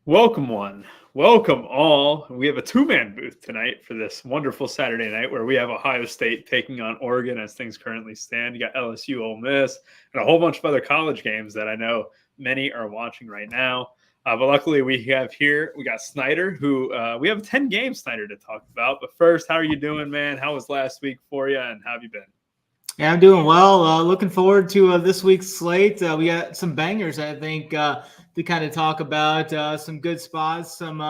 Welcome all. We have a two-man booth tonight for this wonderful Saturday night where we have Ohio State taking on Oregon as things currently stand. You got LSU, Ole Miss, and a whole bunch of other college games that I know many are watching right now. But luckily we got Snyder, who we have 10 games, Snyder, to talk about. But first, how are you doing, man? How was last week for you, and how have you been? Yeah, I'm doing well. Looking forward to this week's slate. We got some bangers, I think, to kind of talk about. Some good spots, some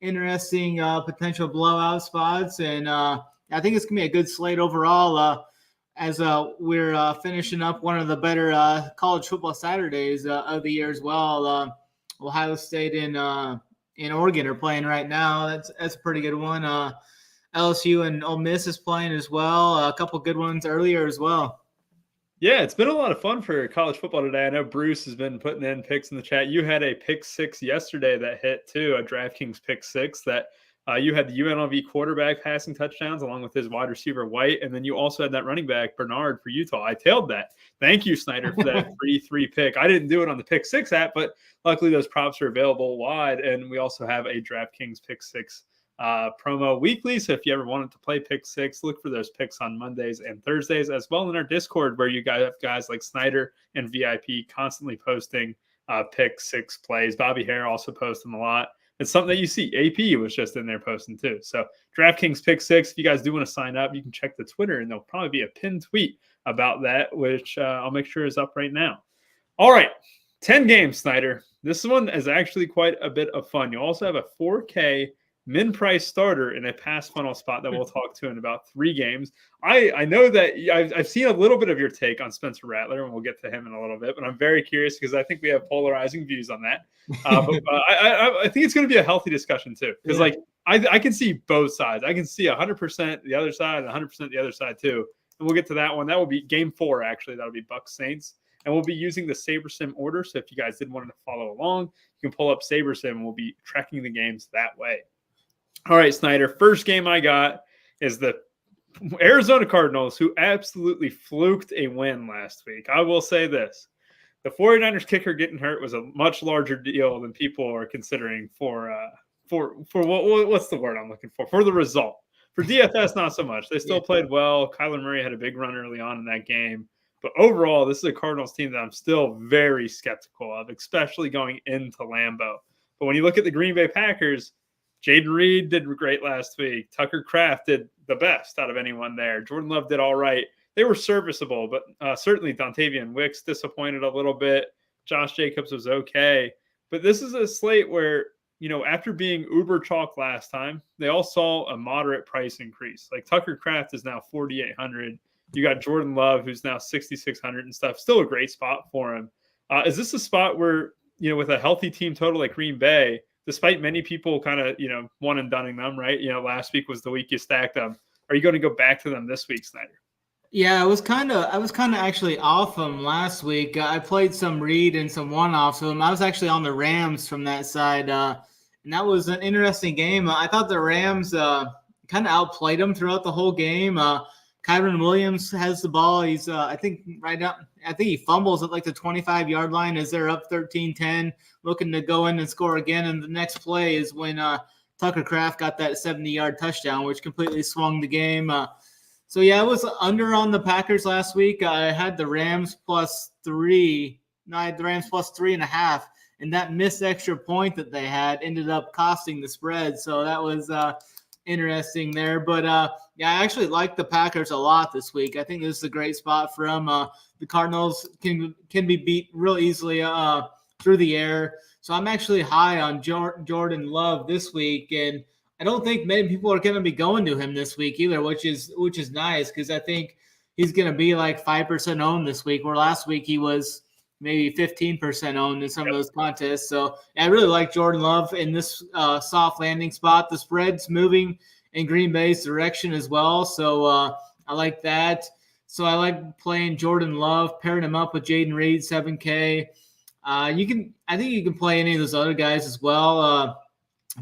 interesting potential blowout spots, and I think it's going to be a good slate overall as we're finishing up one of the better college football Saturdays of the year as well. Ohio State and Oregon are playing right now. That's a pretty good one. LSU and Ole Miss is playing as well. A couple good ones earlier as well. Yeah, it's been a lot of fun for college football today. I know Bruce has been putting in picks in the chat. You had a pick six yesterday that hit too, a DraftKings pick six that you had the UNLV quarterback passing touchdowns along with his wide receiver White, and then you also had that running back Bernard for Utah. I tailed that. Thank you, Snyder, for that free 3 pick. I didn't do it on the pick six app, but luckily those props are available wide, and we also have a DraftKings pick six promo weekly. So if you ever wanted to play pick six, look for those picks on Mondays and Thursdays, as well in our Discord, where you have guys like Snyder and VIP constantly posting pick six plays. Bobby Hare also posts them a lot. It's something that you see. AP was just in there posting too. So DraftKings pick six, if you guys do want to sign up, you can check the Twitter, and there'll probably be a pinned tweet about that, which I'll make sure is up right now. All right, 10 games, Snyder. This one is actually quite a bit of fun. You also have a 4K min price starter in a pass funnel spot that we'll talk to in about 3 games. I know that I've seen a little bit of your take on Spencer Rattler, and we'll get to him in a little bit, but I'm very curious because I think we have polarizing views on that. I think it's going to be a healthy discussion too, because I can see both sides. I can see 100% the other side and 100% the other side too. And we'll get to that one. That will be game 4, actually. That'll be Bucs Saints. And we'll be using the SaberSim order. So if you guys did want to follow along, you can pull up SaberSim, and we'll be tracking the games that way. All right, Snyder, first game I got is the Arizona Cardinals, who absolutely fluked a win last week. I will say this. The 49ers kicker getting hurt was a much larger deal than people are considering for what's the word I'm looking for the result. For DFS, not so much. They still played well. Kyler Murray had a big run early on in that game. But overall, this is a Cardinals team that I'm still very skeptical of, especially going into Lambeau. But when you look at the Green Bay Packers, Jaden Reed did great last week. Tucker Kraft did the best out of anyone there. Jordan Love did all right. They were serviceable, but certainly Dontavian Wicks disappointed a little bit. Josh Jacobs was okay. But this is a slate where, after being uber chalk last time, they all saw a moderate price increase. Like Tucker Kraft is now 4,800. You got Jordan Love, who's now 6,600 and stuff. Still a great spot for him. Is this a spot where, with a healthy team total like Green Bay, despite many people kind of, one and dunning them, right? Last week was the week you stacked them. Are you going to go back to them this week, Snyder? Yeah, I was kind of actually off them last week. I played some Reed and some one-offs of them. I was actually on the Rams from that side, and that was an interesting game. I thought the Rams kind of outplayed them throughout the whole game. Kyron Williams has the ball. He's, I think he fumbles at like the 25-yard line as they're up 13-10, looking to go in and score again. And the next play is when Tucker Kraft got that 70-yard touchdown, which completely swung the game. So, I was under on the Packers last week. I had the Rams +3. No, I had the Rams +3.5. And that missed extra point that they had ended up costing the spread. So that was interesting there. But, I actually like the Packers a lot this week. I think this is a great spot for them. The Cardinals can be beat real easily through the air. So I'm actually high on Jordan Love this week. And I don't think many people are going to be going to him this week either, which is nice because I think he's going to be like 5% owned this week, where last week he was maybe 15% owned in some of those contests. So I really like Jordan Love in this soft landing spot. The spread's moving in Green Bay's direction as well. So I like that. So I like playing Jordan Love, pairing him up with Jaden Reed, 7K. I think you can play any of those other guys as well.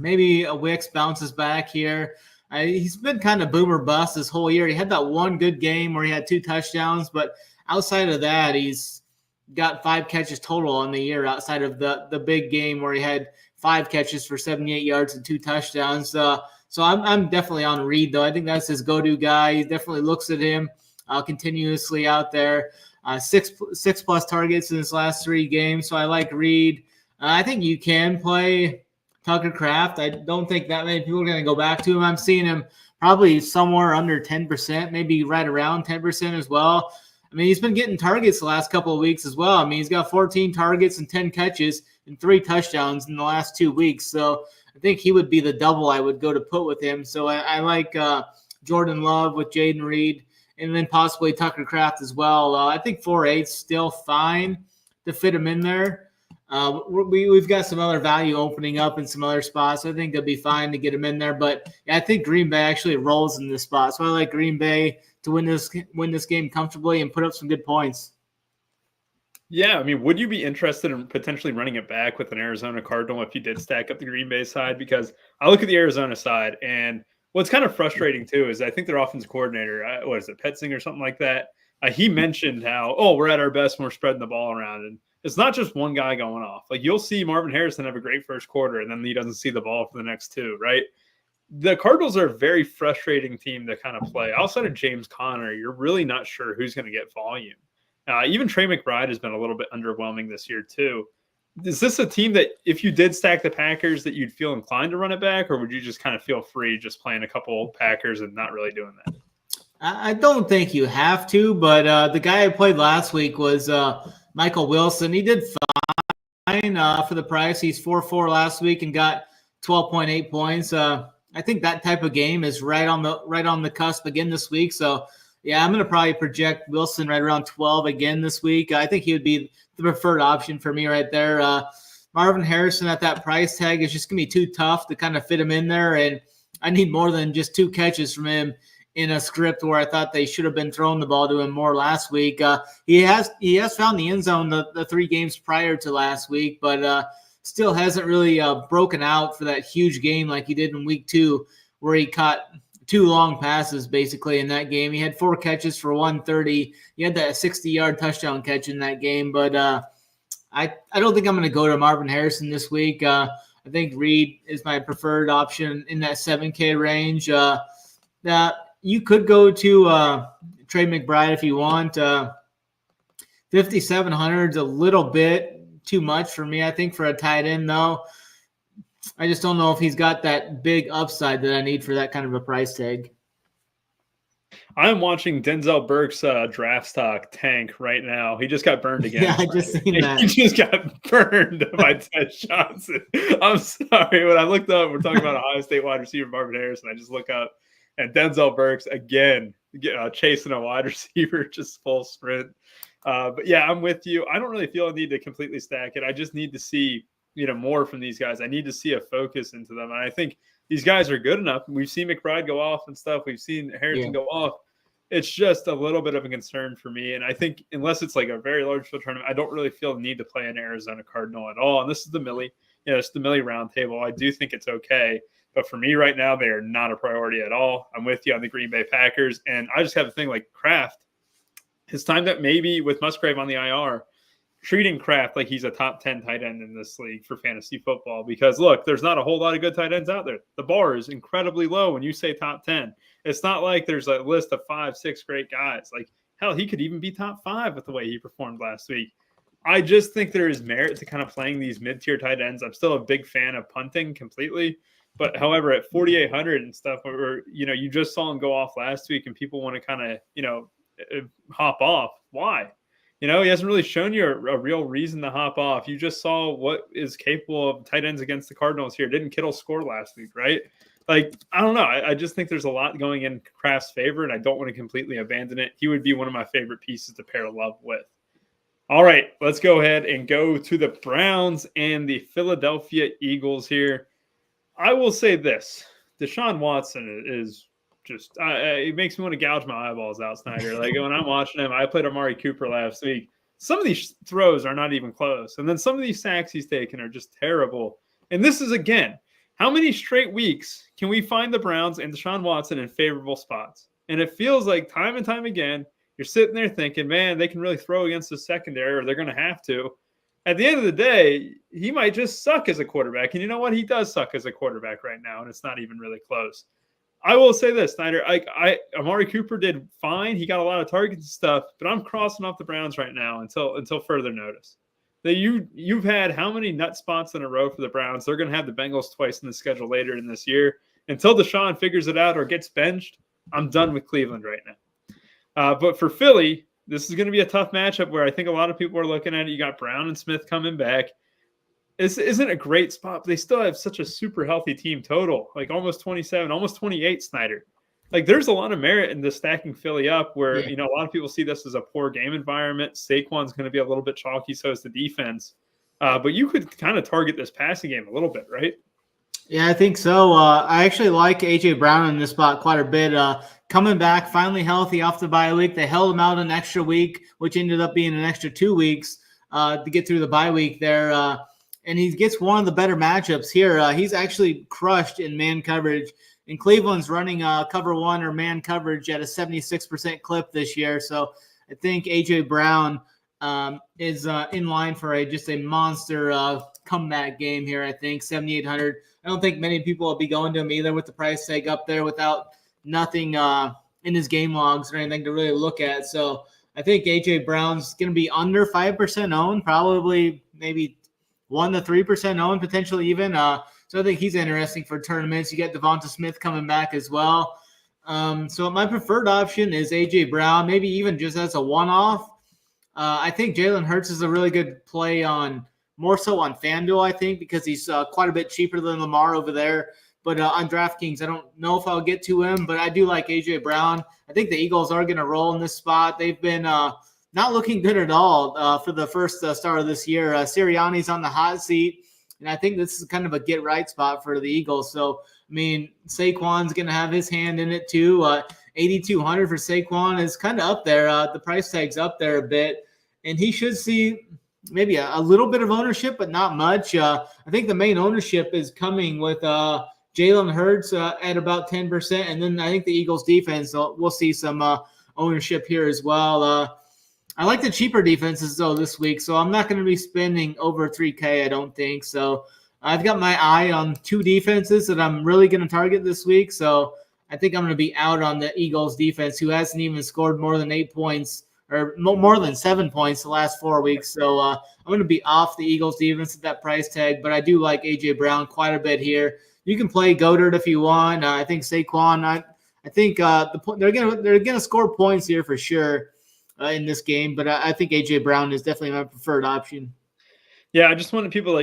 Maybe a Wicks bounces back here. He's been kind of boomer bust this whole year. He had that one good game where he had 2 touchdowns, but outside of that, he's got 5 catches total on the year outside of the big game where he had 5 catches for 78 yards and 2 touchdowns. So I'm definitely on Reed, though. I think that's his go-to guy. He definitely looks at him continuously out there. Six plus targets in his last 3 games. So I like Reed. I think you can play Tucker Kraft. I don't think that many people are going to go back to him. I'm seeing him probably somewhere under 10%, maybe right around 10% as well. I mean, he's been getting targets the last couple of weeks as well. I mean, he's got 14 targets and 10 catches and 3 touchdowns in the last 2 weeks. So I think he would be the double I would go to put with him. So I like Jordan Love with Jaden Reed and then possibly Tucker Kraft as well. I think 4.8 is still fine to fit him in there. We've got some other value opening up in some other spots. I think it'll be fine to get him in there. But yeah, I think Green Bay actually rolls in this spot. So I like Green Bay to win this game comfortably and put up some good points. Yeah, I mean, would you be interested in potentially running it back with an Arizona Cardinal if you did stack up the Green Bay side? Because I look at the Arizona side, and what's kind of frustrating too is I think their offensive coordinator, what is it, Petzing or something like that? He mentioned how, we're at our best when we're spreading the ball around. And it's not just one guy going off. Like, you'll see Marvin Harrison have a great first quarter, and then he doesn't see the ball for the next 2, right? The Cardinals are a very frustrating team to kind of play. Outside of James Conner, you're really not sure who's going to get volume. Even Trey McBride has been a little bit underwhelming this year too. Is this a team that if you did stack the Packers that you'd feel inclined to run it back, or would you just kind of feel free just playing a couple Packers and not really doing that? I don't think you have to, but the guy I played last week was Michael Wilson. He did fine for the price. He's 4-4 last week and got 12.8 points. I think that type of game is right on the cusp again this week. So yeah, I'm going to probably project Wilson right around 12 again this week. I think he would be the preferred option for me right there. Marvin Harrison at that price tag is just going to be too tough to kind of fit him in there, and I need more than just 2 catches from him in a script where I thought they should have been throwing the ball to him more last week. He has found the end zone the 3 games prior to last week, but still hasn't really broken out for that huge game like he did in week 2, where he caught 2 long passes basically in that game. He had 4 catches for 130. He had that 60-yard touchdown catch in that game, but I don't think I'm going to go to Marvin Harrison this week. I think Reed is my preferred option in that 7K range. You could go to Trey McBride if you want. 5,700 is a little bit too much for me, I think, for a tight end, though. I just don't know if he's got that big upside that I need for that kind of a price tag. I'm watching Denzel Burke's draft stock tank right now. He just got burned again. Yeah, I just seen that. He just got burned by Ted Johnson. I'm sorry. When I looked up, we're talking about Ohio State wide receiver Marvin Harrison. I just look up, and Denzel Burke's again chasing a wide receiver, just full sprint. But yeah, I'm with you. I don't really feel a need to completely stack it. I just need to see more from these guys. I need to see a focus into them. And I think these guys are good enough. We've seen McBride go off and stuff. We've seen Harrison go off. It's just a little bit of a concern for me. And I think unless it's like a very large field tournament, I don't really feel the need to play an Arizona Cardinal at all. And this is the Millie, it's the Millie Roundtable. I do think it's okay. But for me right now, they are not a priority at all. I'm with you on the Green Bay Packers. And I just have a thing like Kraft. It's time that maybe with Musgrave on the IR, treating Kraft like he's a top 10 tight end in this league for fantasy football. Because, look, there's not a whole lot of good tight ends out there. The bar is incredibly low when you say top 10. It's not like there's a list of 5, 6 great guys. Like, hell, he could even be top 5 with the way he performed last week. I just think there is merit to kind of playing these mid-tier tight ends. I'm still a big fan of punting completely. But, however, at 4,800 and stuff, where, you just saw him go off last week and people want to kind of, hop off. Why? He hasn't really shown you a real reason to hop off. You just saw what is capable of tight ends against the Cardinals here. Didn't Kittle score last week, right? Like, I don't know. I just think there's a lot going in Kraft's favor, and I don't want to completely abandon it. He would be one of my favorite pieces to pair Love with. All right, let's go ahead and go to the Browns and the Philadelphia Eagles here. I will say this. Deshaun Watson is just it makes me want to gouge my eyeballs out, Snyder. Like, when I'm watching him, I played Amari Cooper last week. Some of these throws are not even close. And then some of these sacks he's taken are just terrible. And this is, again, how many straight weeks can we find the Browns and Deshaun Watson in favorable spots? And it feels like time and time again, you're sitting there thinking, man, they can really throw against the secondary, or they're going to have to. at the end of the day, he might just suck as a quarterback. And you know what? He does suck as a quarterback right now, and it's not even really close. I will say this, Snyder. Amari Cooper did fine. He got a lot of targets and stuff, but I'm crossing off the Browns right now until further notice. That you've had how many nut spots in a row for the Browns? They're going to have the Bengals twice in the schedule later in this year. Until Deshaun figures it out or gets benched, I'm done with Cleveland right now. But for Philly, this is going to be a tough matchup where I think a lot of people are looking at it. You got Brown and Smith coming back. This isn't a great spot, but they still have such a super healthy team total, like almost 27, almost 28, Snyder. Like there's a lot of merit in the stacking Philly up where, a lot of people see this as a poor game environment. Saquon's going to be a little bit chalky, so is the defense. But you could kind of target this passing game a little bit, right? Yeah, I think so. I actually like A.J. Brown in this spot quite a bit. Coming back, finally healthy off the bye week. They held him out an extra week, which ended up being an extra 2 weeks to get through the bye week there. And he gets one of the better matchups here. He's actually crushed in man coverage. And Cleveland's running cover one or man coverage at a 76% clip this year. So I think A.J. Brown is in line for just a monster comeback game here, I think, 7,800. I don't think many people will be going to him either with the price tag up there without nothing in his game logs or anything to really look at. So I think A.J. Brown's going to be under 5% owned, probably maybe 1 to 3% owned, potentially even. So I think he's interesting for tournaments. You get Devonta Smith coming back as well. So my preferred option is A.J. Brown, maybe even just as a one-off. I think Jalen Hurts is a really good play more so on FanDuel, I think, because he's quite a bit cheaper than Lamar over there. But on DraftKings, I don't know if I'll get to him, but I do like A.J. Brown. I think the Eagles are going to roll in this spot. They've been not looking good at all for the first start of this year. Sirianni's on the hot seat, and I think this is kind of a get-right spot for the Eagles. So, I mean, Saquon's going to have his hand in it too. 8,200 for Saquon is kind of up there. The price tag's up there a bit, and he should see maybe a little bit of ownership, but not much. I think the main ownership is coming with Jalen Hurts at about 10%, and then I think the Eagles defense, we'll see some ownership here as well. I like the cheaper defenses, though, this week, so I'm not going to be spending over $3K, I don't think. So I've got my eye on 2 defenses that I'm really going to target this week, so I think I'm going to be out on the Eagles defense, who hasn't even scored more than 8 points or more than 7 points the last 4 weeks. So I'm going to be off the Eagles defense at that price tag, but I do like A.J. Brown quite a bit here. You can play Goddard if you want. I think Saquon, I think they're gonna score points here for sure in this game, but I think A.J. Brown is definitely my preferred option. Yeah, I just wanted people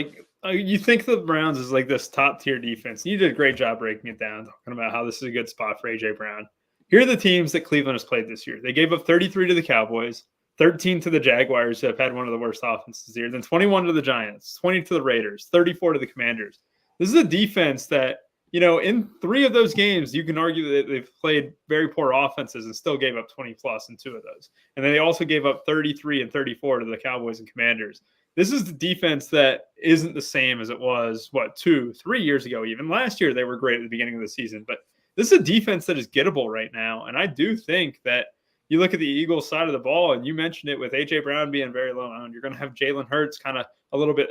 you think the Browns is like this top tier defense. You did a great job breaking it down, talking about how this is a good spot for A.J. Brown. Here are the teams that Cleveland has played this year. They gave up 33 to the Cowboys, 13 to the Jaguars, who have had one of the worst offenses here, then 21 to the Giants, 20 to the Raiders, 34 to the Commanders. This is a defense that, in 3 of those games, you can argue that they've played very poor offenses and still gave up 20 plus in 2 of those. And then they also gave up 33 and 34 to the Cowboys and Commanders. This is the defense that isn't the same as it was, 2-3 years ago even. Last year, they were great at the beginning of the season. But this is a defense that is gettable right now. And I do think that you look at the Eagles side of the ball, and you mentioned it with A.J. Brown being very low owned. You're going to have Jalen Hurts kind of a little bit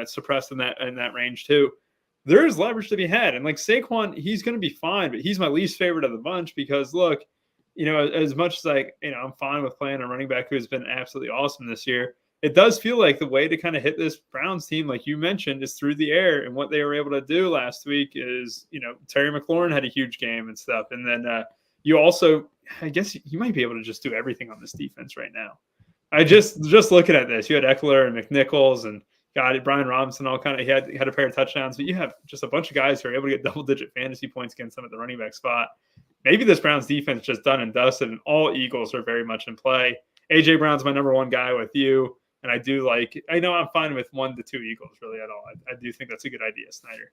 suppressed in that range too. There is leverage to be had. And like Saquon, he's going to be fine, but he's my least favorite of the bunch because look, as much as I'm fine with playing a running back who's been absolutely awesome this year, it does feel like the way to kind of hit this Browns team, like you mentioned, is through the air. And what they were able to do last week is, Terry McLaurin had a huge game and stuff. And then you also, I guess you might be able to just do everything on this defense right now. I just looking at this, you had Eckler and McNichols and Brian Robinson, he had a pair of touchdowns, but you have just a bunch of guys who are able to get double-digit fantasy points against them at the running back spot. Maybe this Browns defense is just done and dusted, and all Eagles are very much in play. A.J. Brown's my number 1 guy with you, and I know I'm fine with 1 to 2 Eagles really at all. I do think that's a good idea, Snyder.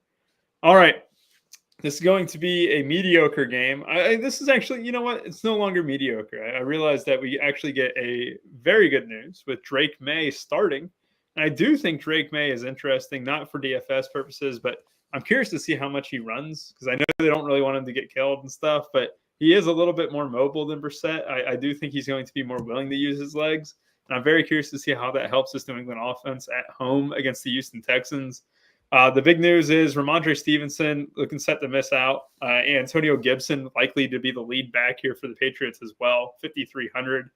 All right. This is going to be a mediocre game. This is actually, you know what? It's no longer mediocre. I realized that we actually get a very good news with Drake May starting. And I do think Drake May is interesting, not for DFS purposes, but I'm curious to see how much he runs because I know they don't really want him to get killed and stuff, but he is a little bit more mobile than Brissett. I do think he's going to be more willing to use his legs. And I'm very curious to see how that helps this New England offense at home against the Houston Texans. The big news is Ramondre Stevenson looking set to miss out. Antonio Gibson likely to be the lead back here for the Patriots as well, 5,300.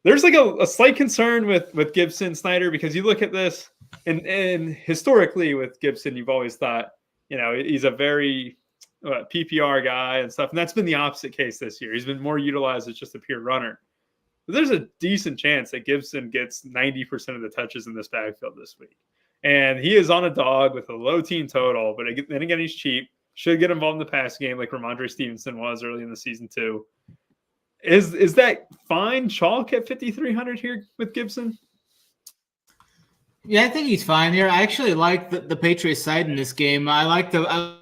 There's like a slight concern with Gibson, Snyder, because you look at this, and historically with Gibson, you've always thought, he's a very PPR guy and stuff. And that's been the opposite case this year. He's been more utilized as just a pure runner. But there's a decent chance that Gibson gets 90% of the touches in this backfield this week. And he is on a dog with a low team total, but then again, he's cheap. Should get involved in the pass game like Ramondre Stevenson was early in the season too. Is that fine chalk at 5,300 here with Gibson? Yeah, I think he's fine here. I actually like the Patriots side in this game. I like the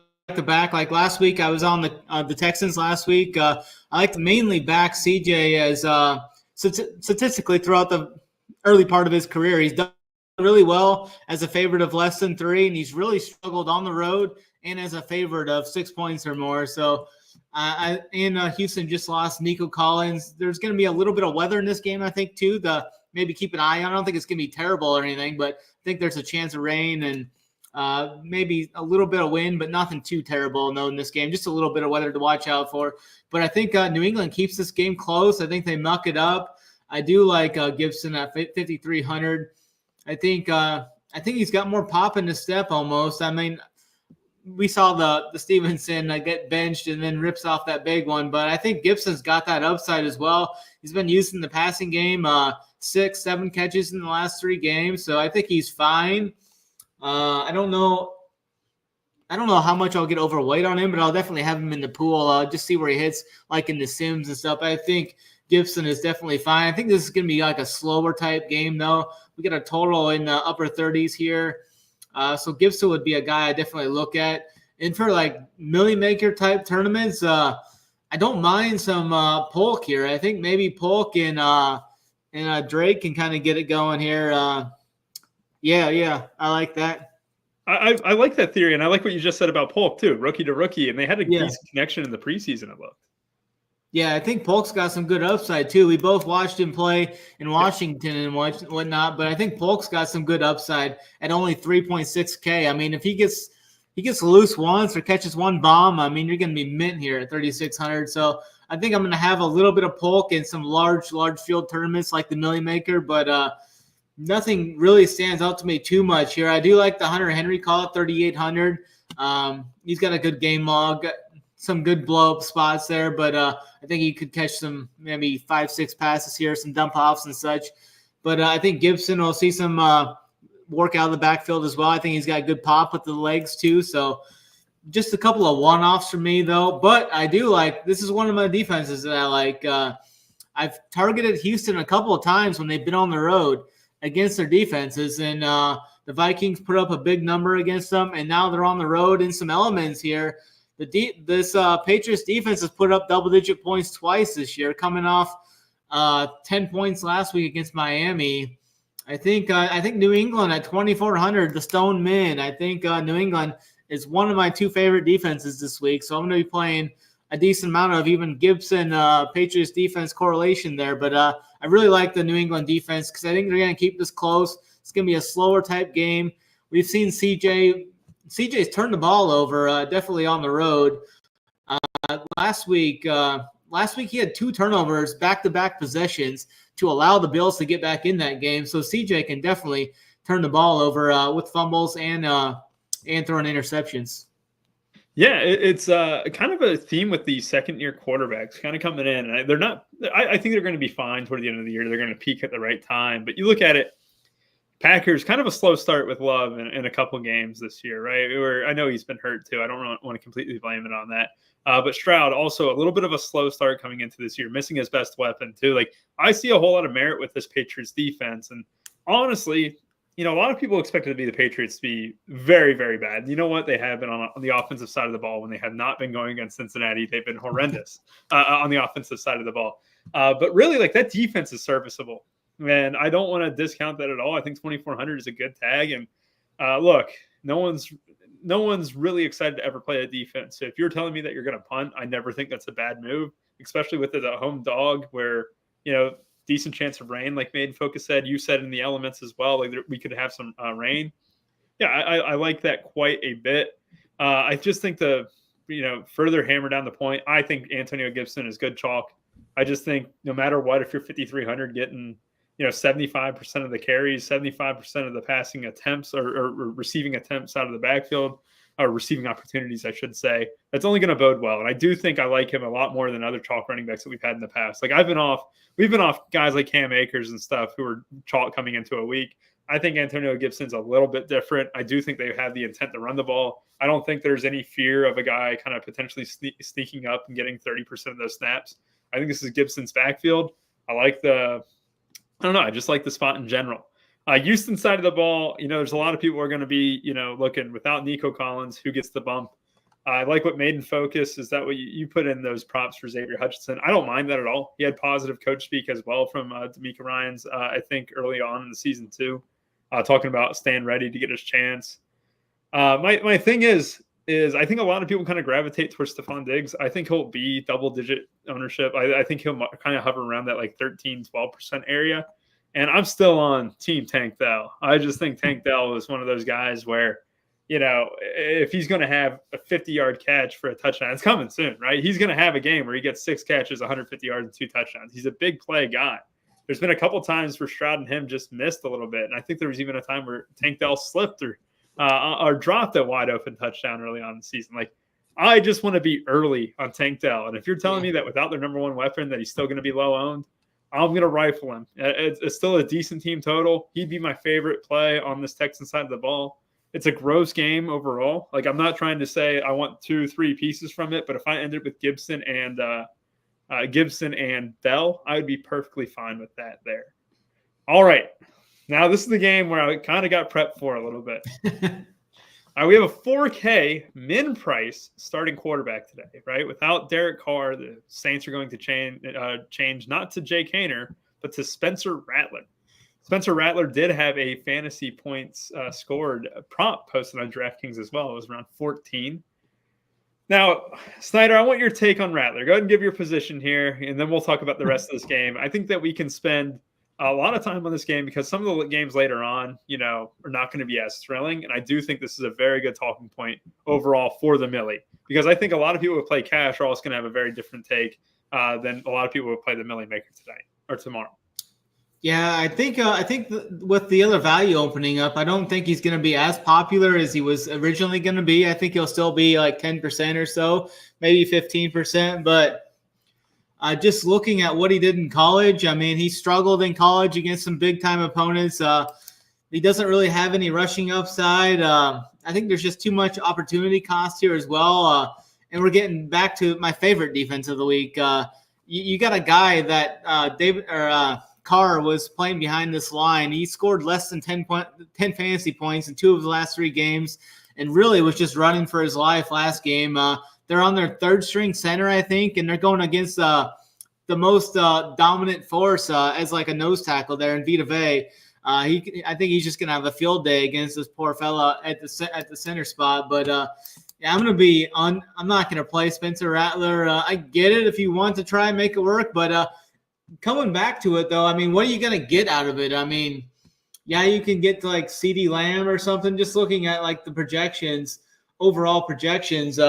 back. Like last week, I was on the Texans last week. I like to mainly back CJ as statistically throughout the early part of his career. He's done really well as a favorite of less than 3, and he's really struggled on the road and as a favorite of 6 points or more. So Houston just lost Nico Collins. There's going to be a little bit of weather in this game, I think, too. Maybe keep an eye on. I don't think it's going to be terrible or anything, but I think there's a chance of rain and maybe a little bit of wind, but nothing too terrible in this game. Just a little bit of weather to watch out for. But I think New England keeps this game close. I think they muck it up. I do like Gibson at 5,300. I think he's got more pop in his step almost. I mean, we saw the Stevenson get benched and then rips off that big one, but I think Gibson's got that upside as well. He's been used in the passing game, 6-7 catches in the last 3 games, so I think he's fine. I don't know how much I'll get overweight on him, but I'll definitely have him in the pool. Just see where he hits, like in the Sims and stuff. I think Gibson is definitely fine. I think this is going to be like a slower type game, though. We got a total in the upper 30s here. So Gibson would be a guy I definitely look at. And for like million maker type tournaments, I don't mind some Polk here. I think maybe Polk and Drake can kind of get it going here. Yeah, I like that. I like that theory, and I like what you just said about Polk too, rookie to rookie, and they had a decent connection in the preseason, it looked. Yeah, I think Polk's got some good upside too. We both watched him play in Washington and whatnot, but I think Polk's got some good upside at only 3.6K. I mean, if he gets loose once or catches one bomb, I mean, you're going to be mint here at 3,600. So I think I'm going to have a little bit of Polk in some large field tournaments like the Million Maker, but nothing really stands out to me too much here. I do like the Hunter Henry call at 3,800. He's got a good game log. Some good blow-up spots there, but I think he could catch some maybe 5-6 passes here, some dump offs and such. But I think Gibson will see some work out of the backfield as well. I think he's got good pop with the legs too. So just a couple of one-offs for me, though. But I do like – this is one of my defenses that I like. I've targeted Houston a couple of times when they've been on the road against their defenses, and the Vikings put up a big number against them, and now they're on the road in some elements here. This Patriots defense has put up double-digit points twice this year, coming off 10 points last week against Miami. I think New England at 2,400, the Stone Min. I think New England is one of my 2 favorite defenses this week, so I'm going to be playing a decent amount of even Gibson Patriots defense correlation there. But I really like the New England defense because I think they're going to keep this close. It's going to be a slower type game. We've seen CJ's turned the ball over, definitely on the road. Last week he had 2 turnovers, back-to-back possessions to allow the Bills to get back in that game. So CJ can definitely turn the ball over with fumbles and throwing interceptions. Yeah, it's kind of a theme with the second-year quarterbacks kind of coming in. They're not. I think they're going to be fine toward the end of the year. They're going to peak at the right time. But you look at it. Packers kind of a slow start with Love in a couple games this year, right? I know he's been hurt too. I don't want to completely blame it on that. But Stroud also a little bit of a slow start coming into this year, missing his best weapon too. Like I see a whole lot of merit with this Patriots defense, and honestly, a lot of people expected the Patriots to be very, very bad. You know what? They have been on the offensive side of the ball when they have not been going against Cincinnati. They've been horrendous on the offensive side of the ball. But really, like that defense is serviceable. And I don't want to discount that at all. I think 2,400 is a good tag. And look, no one's really excited to ever play a defense. So if you're telling me that you're going to punt, I never think that's a bad move, especially with it a home dog where, decent chance of rain, like Made Focus said. You said in the elements as well, like we could have some rain. Yeah, I like that quite a bit. I just think further hammer down the point, I think Antonio Gibson is good chalk. I just think no matter what, if you're 5,300 getting 75% of the carries, 75% of the passing attempts or receiving attempts out of the backfield, or receiving opportunities, I should say, that's only going to bode well. And I do think I like him a lot more than other chalk running backs that we've had in the past. Like we've been off guys like Cam Akers and stuff who are chalk coming into a week. I think Antonio Gibson's a little bit different. I do think they have the intent to run the ball. I don't think there's any fear of a guy kind of potentially sneaking up and getting 30% of those snaps. I think this is Gibson's backfield. I just like the spot in general. Houston side of the ball, there's a lot of people who are going to be, looking without Nico Collins, who gets the bump. I like what Made in Focus is that what you put in those props for Xavier Hutchinson. I don't mind that at all. He had positive coach speak as well from D'Amico Ryans, I think, early on in the season too, talking about staying ready to get his chance. My thing is I think a lot of people kind of gravitate towards Stephon Diggs. I think he'll be double-digit ownership. I think he'll kind of hover around that like 13, 12% area. And I'm still on Team Tank Dell. I just think Tank Dell is one of those guys where, if he's going to have a 50-yard catch for a touchdown, it's coming soon, right? He's going to have a game where he gets 6 catches, 150 yards, and 2 touchdowns. He's a big play guy. There's been a couple times where Stroud and him just missed a little bit. And I think there was even a time where Tank Dell slipped or dropped a wide open touchdown early on in the season. Like, I just want to be early on Tank Dell. And if you're telling me that without their number one weapon that he's still going to be low owned, I'm going to rifle him. It's still a decent team total. He'd be my favorite play on this Texan side of the ball. It's a gross game overall. Like, I'm not trying to say I want 2-3 pieces from it, but if I ended with Gibson and Dell, I would be perfectly fine with that there. All right. Now, this is the game where I kind of got prepped for a little bit. We have a 4K min price starting quarterback today, right? Without Derek Carr, the Saints are going to change not to Jay Kaner, but to Spencer Rattler. Spencer Rattler did have a fantasy points scored prop posted on DraftKings as well. It was around 14. Now, Snyder, I want your take on Rattler. Go ahead and give your position here, and then we'll talk about the rest of this game. I think that we can spend a lot of time on this game because some of the games later on, are not going to be as thrilling. And I do think this is a very good talking point overall for the Millie, because I think a lot of people who play cash are also going to have a very different take than a lot of people who play the Millie Maker today or tomorrow. Yeah, I think with the other value opening up, I don't think he's going to be as popular as he was originally going to be. I think he'll still be like 10% or so, maybe 15%, but just looking at what he did in college, I mean, he struggled in college against some big-time opponents. He doesn't really have any rushing upside. I think there's just too much opportunity cost here as well. And we're getting back to my favorite defense of the week. You got a guy that Carr was playing behind this line. He scored less than 10 fantasy points in 2 of the last 3 games and really was just running for his life last game. They're on their 3rd-string center, I think, and they're going against the most dominant force as like a nose tackle there in Vita Vea. I think he's just going to have a field day against this poor fella at the center spot. But I'm not going to play Spencer Rattler. I get it if you want to try and make it work, but coming back to it though, I mean, what are you going to get out of it? I mean, yeah, you can get to like CeeDee Lamb or something. Just looking at like the overall projections.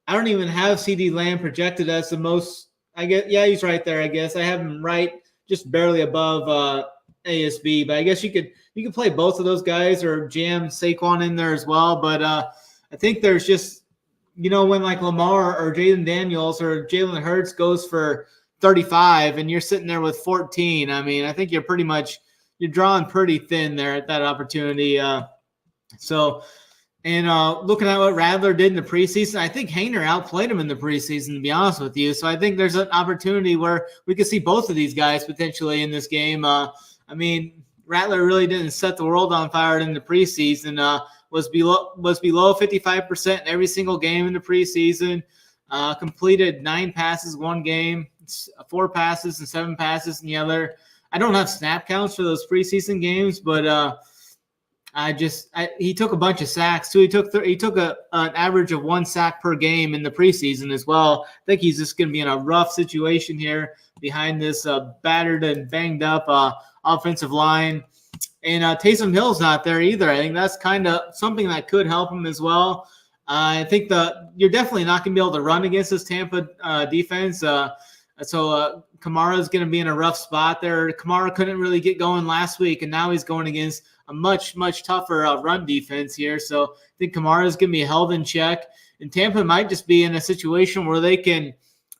I don't even have CeeDee Lamb projected as the most. I guess, yeah, he's right there. I guess I have him right, just barely above ASB. But I guess you could play both of those guys or jam Saquon in there as well. But I think there's just when like Lamar or Jayden Daniels or Jalen Hurts goes for 35 and you're sitting there with 14. I mean, I think you're drawing pretty thin there at that opportunity. And looking at what Rattler did in the preseason, I think Haener outplayed him in the preseason, to be honest with you. So I think there's an opportunity where we could see both of these guys potentially in this game. I mean, Rattler really didn't set the world on fire in the preseason. Was below 55% in every single game in the preseason. Completed 9 passes one game, 4 passes and 7 passes in the other. I don't have snap counts for those preseason games, but He took a bunch of sacks too. He took an average of 1 sack per game in the preseason as well. I think he's just going to be in a rough situation here behind this battered and banged up offensive line. And Taysom Hill's not there either. I think that's kind of something that could help him as well. I think you're definitely not going to be able to run against this Tampa defense. So Kamara's going to be in a rough spot there. Kamara couldn't really get going last week, and now he's going against a much, much tougher run defense here. So I think Kamara's going to be held in check. And Tampa might just be in a situation where they can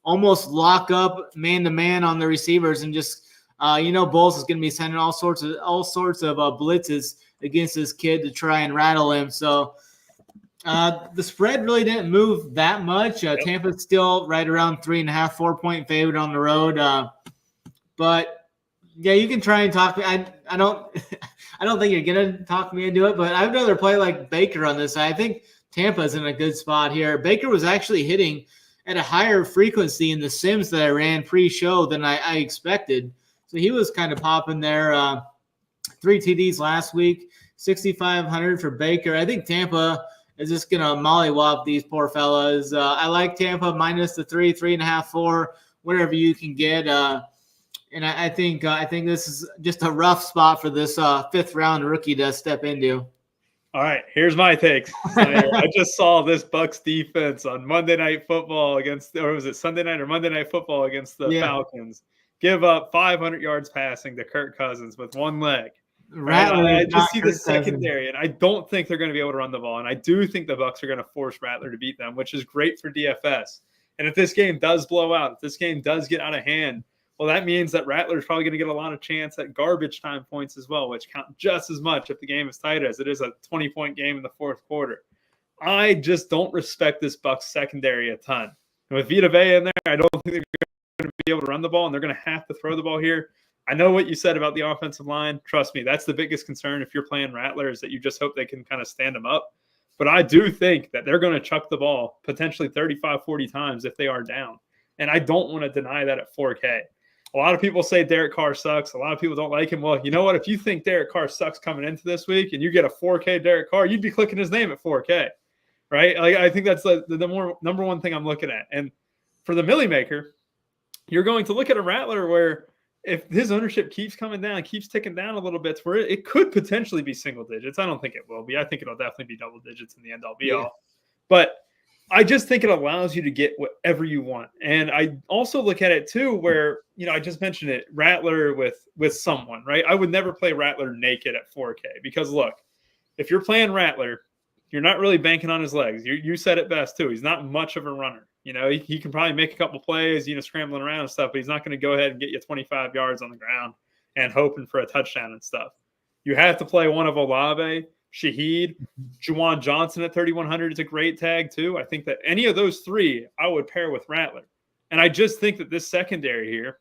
almost lock up man-to-man on the receivers and just Bowles is going to be sending all sorts of blitzes against this kid to try and rattle him. So the spread really didn't move that much. Tampa's still right around 3.5, 4-point favorite on the road. But yeah, you can try and talk me. I don't I don't think you're gonna talk me into it, but I'd rather play like Baker on this. I think Tampa's in a good spot here. Baker was actually hitting at a higher frequency in the sims that I ran pre-show than I expected. So he was kind of popping there. 3 TDs last week, 6,500 for Baker. I think Tampa is just going to mollywop these poor fellas. I like Tampa minus the 3.5, 4, whatever you can get. And I think this is just a rough spot for this 5th round rookie to step into. All right, here's my takes. I just saw this Bucs defense on Monday Night Football was it Sunday night or Monday Night Football against the Falcons? Give up 500 yards passing to Kirk Cousins with one leg. I just see the secondary, and I don't think they're going to be able to run the ball. And I do think the Bucs are going to force Rattler to beat them, which is great for DFS. And if this game does blow out, if this game does get out of hand, well, that means that Rattler is probably going to get a lot of chance at garbage time points as well, which count just as much if the game is tight as it is a 20-point game in the fourth quarter. I just don't respect this Bucs secondary a ton. And with Vita Vea in there, I don't think they're going to be able to run the ball, and they're going to have to throw the ball here. I know what you said about the offensive line. Trust me, that's the biggest concern if you're playing Rattler, is that you just hope they can kind of stand them up. But I do think that they're going to chuck the ball potentially 35, 40 times if they are down. And I don't want to deny that at 4K. A lot of people say Derek Carr sucks. A lot of people don't like him. Well, you know what? If you think Derek Carr sucks coming into this week and you get a 4K Derek Carr, you'd be clicking his name at 4K, right? Like, I think that's the number one thing I'm looking at. And for the Millie Maker, you're going to look at a Rattler where if his ownership keeps coming down, keeps ticking down a little bit, where it could potentially be single digits. I don't think it will be. I think it'll definitely be double digits in the end all be all. But I just think it allows you to get whatever you want. And I also look at it too, where, I just mentioned it, Rattler with someone, right? I would never play Rattler naked at 4K because look, if you're playing Rattler, you're not really banking on his legs. You said it best too. He's not much of a runner. He can probably make a couple plays, scrambling around and stuff, but he's not going to go ahead and get you 25 yards on the ground and hoping for a touchdown and stuff. You have to play one of Olave, Shaheed, Juwan Johnson at 3,100 is a great tag too. I think that any of those three I would pair with Rattler. And I just think that this secondary here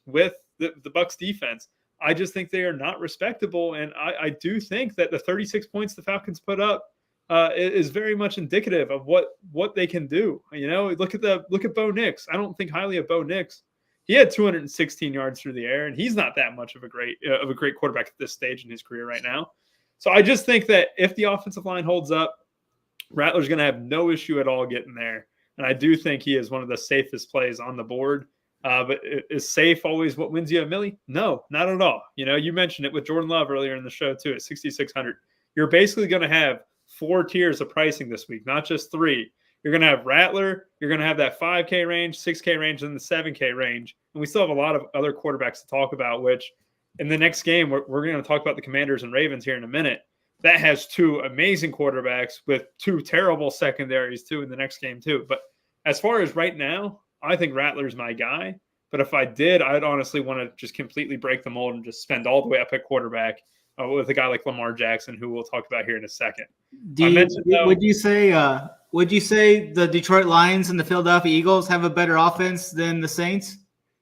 with the Bucs defense, I just think they are not respectable. And I do think that the 36 points the Falcons put up is very much indicative of what they can do. Look at Bo Nix. I don't think highly of Bo Nix. He had 216 yards through the air, and he's not that much of a great quarterback at this stage in his career right now. So I just think that if the offensive line holds up, Rattler's going to have no issue at all getting there. And I do think he is one of the safest plays on the board. But is safe always what wins you a milli? No, not at all. You mentioned it with Jordan Love earlier in the show too at 6,600. You're basically going to have 4 tiers of pricing this week, not just 3. You're going to have Rattler. You're going to have that 5K range, 6K range, and the 7K range. And we still have a lot of other quarterbacks to talk about, which in the next game, we're going to talk about the Commanders and Ravens here in a minute. That has 2 amazing quarterbacks with 2 terrible secondaries too in the next game too. But as far as right now, I think Rattler's my guy. But if I did, I'd honestly want to just completely break the mold and just spend all the way up at quarterback with a guy like Lamar Jackson, who we'll talk about here in a second. Would you say the Detroit Lions and the Philadelphia Eagles have a better offense than the Saints?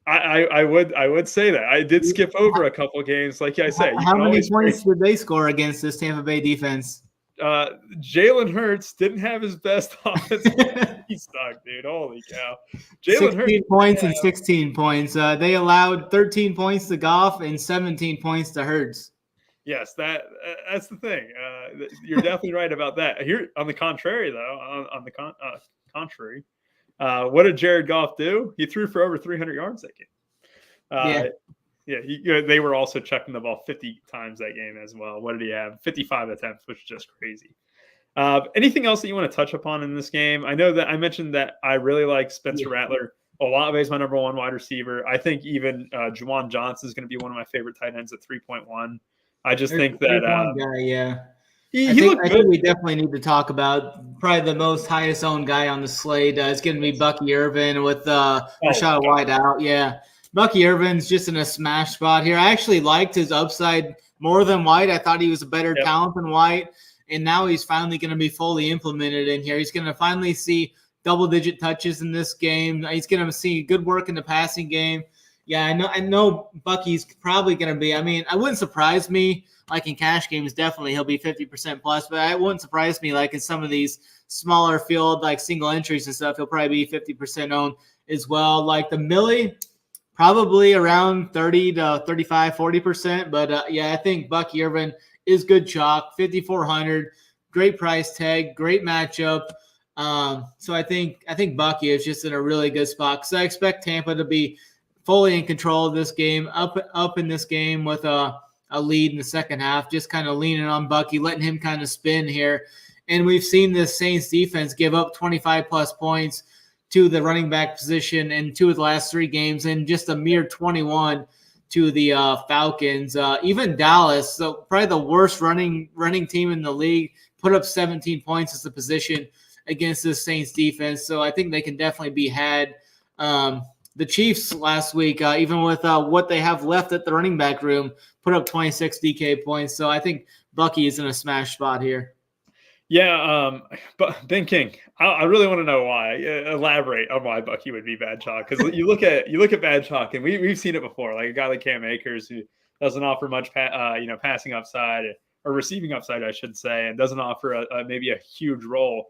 I would say that. I did skip over a couple games, like I said. How many points did they score against this Tampa Bay defense? Jalen Hurts didn't have his best offense. He sucked, dude. Holy cow. 16 points and 16 points. They allowed 13 points to Goff and 17 points to Hurts. Yes, that's the thing. You're definitely right about that. Here, on the contrary, though, on the contrary, what did Jared Goff do? He threw for over 300 yards that game. Yeah. Yeah, they were also checking the ball 50 times that game as well. What did he have? 55 attempts, which is just crazy. Anything else that you want to touch upon in this game? I know that I mentioned that I really like Spencer Rattler. Olave is my number one wide receiver. I think even Juwan Johnson is going to be one of my favorite tight ends at 3.1. I just think that I think we definitely need to talk about probably the most highest owned guy on the slate. It's going to be Bucky Irvin with Rashad White out. Yeah, Bucky Irvin's just in a smash spot here. I actually liked his upside more than White. I thought he was a better talent than White, and now he's finally going to be fully implemented in here. He's going to finally see double-digit touches in this game. He's going to see good work in the passing game. Yeah, I know Bucky's probably going to be. I mean, it wouldn't surprise me. Like in cash games, definitely he'll be 50% plus, but it wouldn't surprise me like in some of these smaller field, like single entries and stuff, he'll probably be 50% owned as well. Like the Millie, probably around 30 to 35, 40%. But I think Bucky Irvin is good chalk, 5,400, great price tag, great matchup. So I think Bucky is just in a really good spot because I expect Tampa to be fully in control of this game, up in this game with a lead in the second half, just kind of leaning on Bucky, letting him kind of spin here. And we've seen this Saints defense give up 25-plus points to the running back position in 2 of the last 3 games and just a mere 21 to the Falcons. Even Dallas, so probably the worst running team in the league, put up 17 points as the position against this Saints defense. So I think they can definitely be had. The Chiefs last week, even with what they have left at the running back room, put up 26 DK points. So I think Bucky is in a smash spot here. Yeah, but Ben King, I really want to know why. Elaborate on why Bucky would be bad chalk, because you look at bad chalk, and we've seen it before. Like a guy like Cam Akers who doesn't offer much, passing upside or receiving upside, I should say, and doesn't offer maybe a huge role.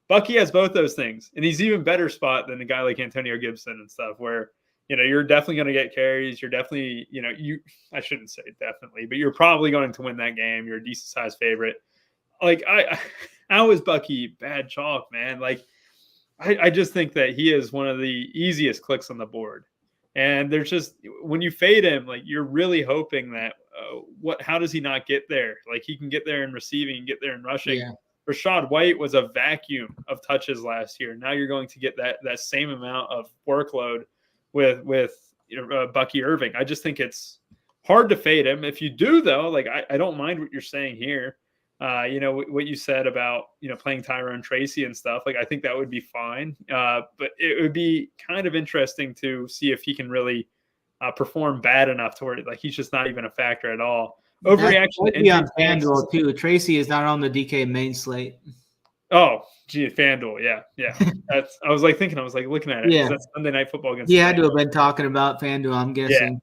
Bucky has both those things, and he's even better spot than a guy like Antonio Gibson and stuff, where you're definitely going to get carries. You're definitely, I shouldn't say definitely, but you're probably going to win that game. You're a decent sized favorite. Like how is Bucky bad chalk, man? Like I just think that he is one of the easiest clicks on the board, and there's just when you fade him, like you're really hoping that how does he not get there? Like he can get there in receiving, get there in rushing. Yeah. Rashad White was a vacuum of touches last year. Now you're going to get that same amount of workload with Bucky Irving. I just think it's hard to fade him. If you do, though, like I don't mind what you're saying here. What you said about playing Tyrone Tracy and stuff. Like I think that would be fine. But it would be kind of interesting to see if he can really perform bad enough to where like he's just not even a factor at all. Overreaction on FanDuel too. Tracy is not on the DK main slate. Oh, gee, FanDuel, yeah. I was looking at it. Yeah, that's Sunday Night Football against. He had to have been talking about FanDuel, I'm guessing.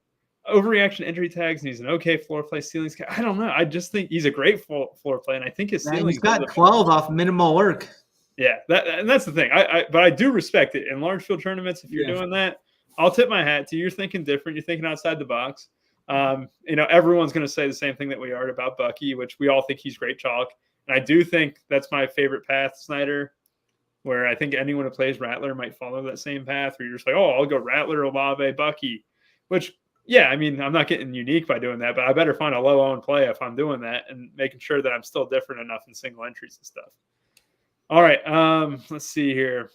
Yeah. Overreaction injury tags, and he's an okay floor play ceilings. I don't know. I just think he's a great floor play, and I think his ceiling. He's got 12 off minimal work. Yeah, that's the thing. But I do respect it in large field tournaments. If you're doing that, I'll tip my hat to you. You're thinking different. You're thinking outside the box. Everyone's going to say the same thing that we are about Bucky, which we all think he's great chalk. And I do think that's my favorite path, Snyder, where I think anyone who plays Rattler might follow that same path where you're just like, oh, I'll go Rattler, Olave, Bucky, which, I'm not getting unique by doing that, but I better find a low-owned play if I'm doing that and making sure that I'm still different enough in single entries and stuff. All right, let's see here.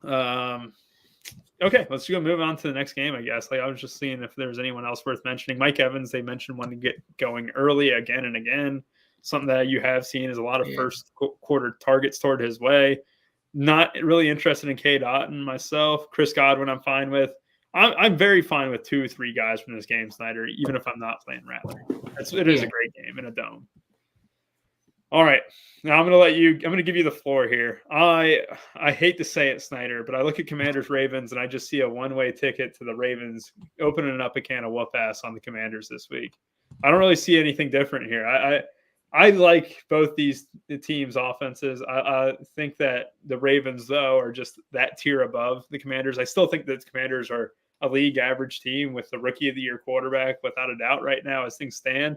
Okay, let's go move on to the next game, I guess. Like I was just seeing if there's anyone else worth mentioning. Mike Evans, they mentioned wanting to get going early again and again. Something that you have seen is a lot of first quarter targets toward his way. Not really interested in K. Dotton myself. Chris Godwin, I'm fine with. I'm very fine with 2 or 3 guys from this game, Snyder, even if I'm not playing Rattler. It is a great game in a dome. All right. Now I'm going to give you the floor here. I hate to say it, Snyder, but I look at Commanders Ravens and I just see a one-way ticket to the Ravens opening up a can of whoop ass on the Commanders this week. I don't really see anything different here. I like both these teams' offenses. I think that the Ravens, though, are just that tier above the Commanders. I still think that the Commanders are a league average team with the rookie of the year quarterback, without a doubt, right now as things stand.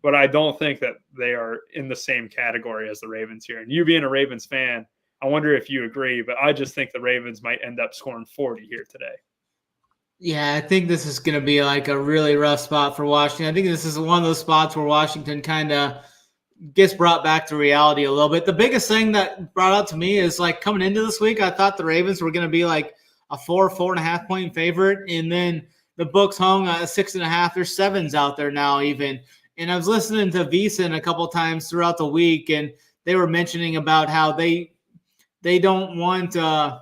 but I don't think that they are in the same category as the Ravens here. And you being a Ravens fan, I wonder if you agree, but I just think the Ravens might end up scoring 40 here today. Yeah, I think this is going to be like a really rough spot for Washington. I think this is one of those spots where Washington kind of gets brought back to reality a little bit. The biggest thing that brought out to me is like coming into this week, I thought the Ravens were going to be like a 4.5 point favorite. And then the books hung 6.5. There's 7s out there now even. And I was listening to VSiN a couple times throughout the week, and they were mentioning about how they don't want to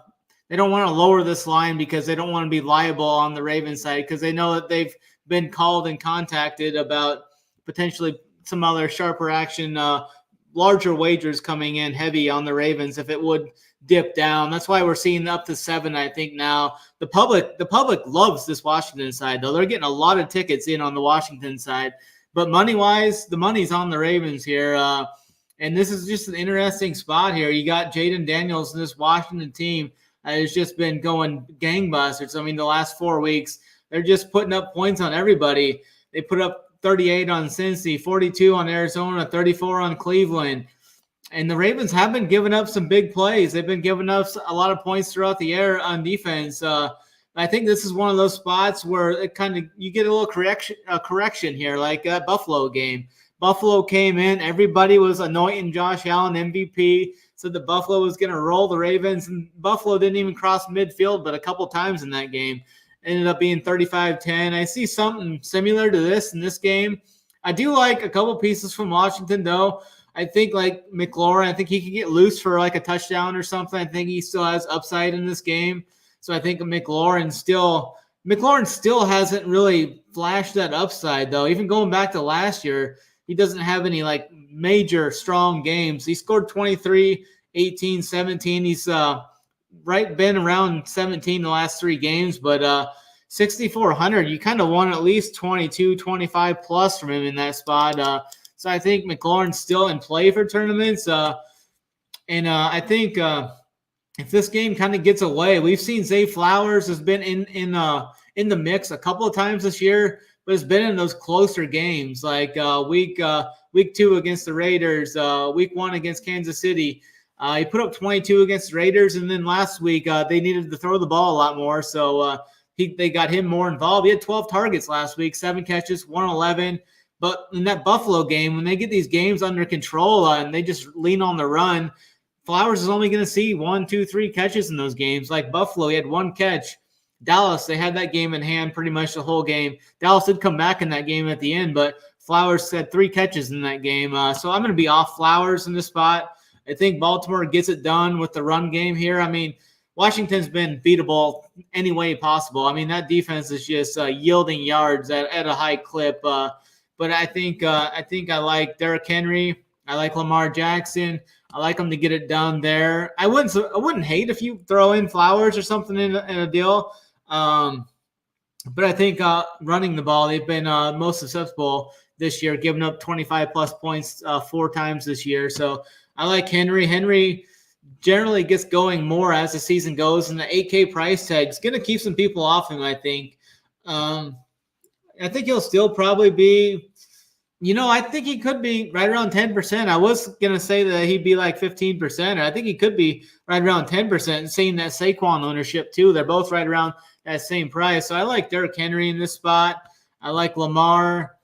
lower this line because they don't want to be liable on the Ravens side, because they know that they've been called and contacted about potentially some other sharper action, larger wagers coming in heavy on the Ravens if it would dip down. That's why we're seeing up to 7, I think now. The public loves this Washington side, though. They're getting a lot of tickets in on the Washington side. But money-wise, the money's on the Ravens here. And this is just an interesting spot here. You got Jaden Daniels and this Washington team has just been going gangbusters. I mean, the last 4 weeks, they're just putting up points on everybody. They put up 38 on Cincy, 42 on Arizona, 34 on Cleveland. And the Ravens have been giving up some big plays. They've been giving up a lot of points throughout the air on defense. I think this is one of those spots where it kind of you get a little correction here, like that Buffalo game. Buffalo came in. Everybody was anointing Josh Allen MVP. Said the Buffalo was going to roll the Ravens. And Buffalo didn't even cross midfield but a couple times in that game. Ended up being 35-10. I see something similar to this in this game. I do like a couple pieces from Washington, though. I think like McLaurin, I think he could get loose for like a touchdown or something. I think he still has upside in this game. So I think McLaurin still hasn't really flashed that upside, though. Even going back to last year, he doesn't have any like major strong games. He scored 23, 18, 17. He's been around 17 the last 3 games, but 6,400, you kind of want at least 22, 25 plus from him in that spot. So I think McLaurin's still in play for tournaments. I think if this game kind of gets away, we've seen Zay Flowers has been in the mix a couple of times this year, but has been in those closer games, like week 2 against the Raiders, week 1 against Kansas City. He put up 22 against the Raiders, and then last week they needed to throw the ball a lot more, so they got him more involved. He had 12 targets last week, 7 catches, 111. But in that Buffalo game, when they get these games under control and they just lean on the run, Flowers is only going to see 1, 2, 3 catches in those games. Like Buffalo, he had 1 catch. Dallas, they had that game in hand pretty much the whole game. Dallas did come back in that game at the end, but Flowers had 3 catches in that game. So I'm going to be off Flowers in this spot. I think Baltimore gets it done with the run game here. I mean, Washington's been beatable any way possible. I mean, that defense is just yielding yards at a high clip. But I think I like Derrick Henry. I like Lamar Jackson. I like them to get it done there. I wouldn't hate if you throw in Flowers or something in a deal. But I think running the ball, they've been most susceptible this year, giving up 25 plus points 4 times this year. So I like Henry. Henry generally gets going more as the season goes, and the 8K price tag is going to keep some people off him, I think. I think he'll still probably be, I think he could be right around 10%. I was going to say that he'd be like 15%. I think he could be right around 10%, seeing that Saquon ownership too. They're both right around that same price. So I like Derrick Henry in this spot. I like Lamar.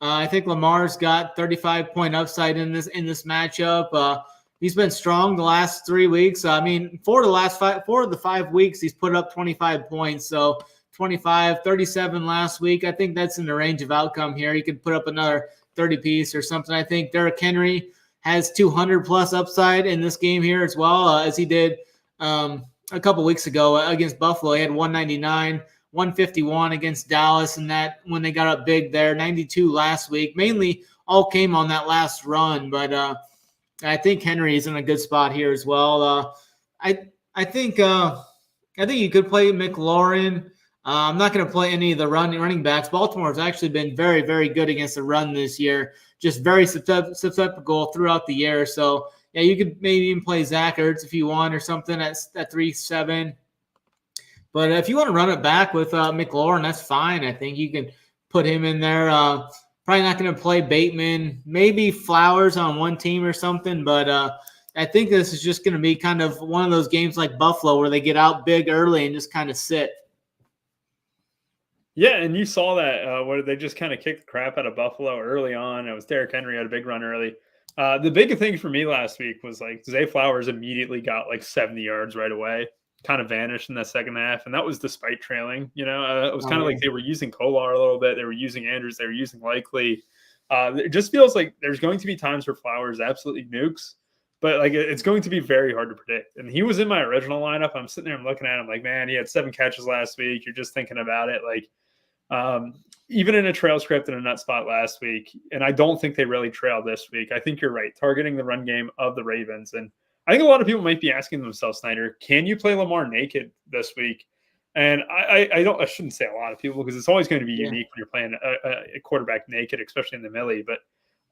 I think Lamar's got 35-point upside in this matchup. He's been strong the last 3 weeks. I mean, 4 of the 5 weeks, he's put up 25 points. So 25, 37 last week. I think that's in the range of outcome here. He could put up another 30 piece or something. I think Derrick Henry has 200 plus upside in this game here as well, as he did a couple weeks ago against Buffalo. He had 199, 151 against Dallas, and that when they got up big there, 92 last week. Mainly all came on that last run, but I think Henry is in a good spot here as well. I think you could play McLaurin. I'm not going to play any of the running backs. Baltimore has actually been very, very good against the run this year, just very susceptible throughout the year. So, yeah, you could maybe even play Zach Ertz if you want or something at 3-7. But if you want to run it back with McLaurin, that's fine. I think you can put him in there. Probably not going to play Bateman, maybe Flowers on one team or something. But I think this is just going to be kind of one of those games like Buffalo where they get out big early and just kind of sit. Yeah, and you saw that where they just kind of kicked the crap out of Buffalo early on. It was Derrick Henry had a big run early. The big thing for me last week was like Zay Flowers immediately got like 70 yards right away, kind of vanished in that second half, and that was despite trailing. It was kind of like they were using Kolar a little bit, they were using Andrews, they were using Likely. It just feels like there's going to be times where Flowers absolutely nukes, but like it's going to be very hard to predict. And he was in my original lineup. I'm sitting there, I'm looking at him like, man, he had 7 catches last week. You're just thinking about it like. Even in a trail script in a nut spot last week, and I don't think they really trail this week. I think you're right, targeting the run game of the Ravens. And I think a lot of people might be asking themselves, Snyder, can you play Lamar naked this week? And I shouldn't say a lot of people because it's always going to be unique when you're playing a quarterback naked, especially in the Millie. But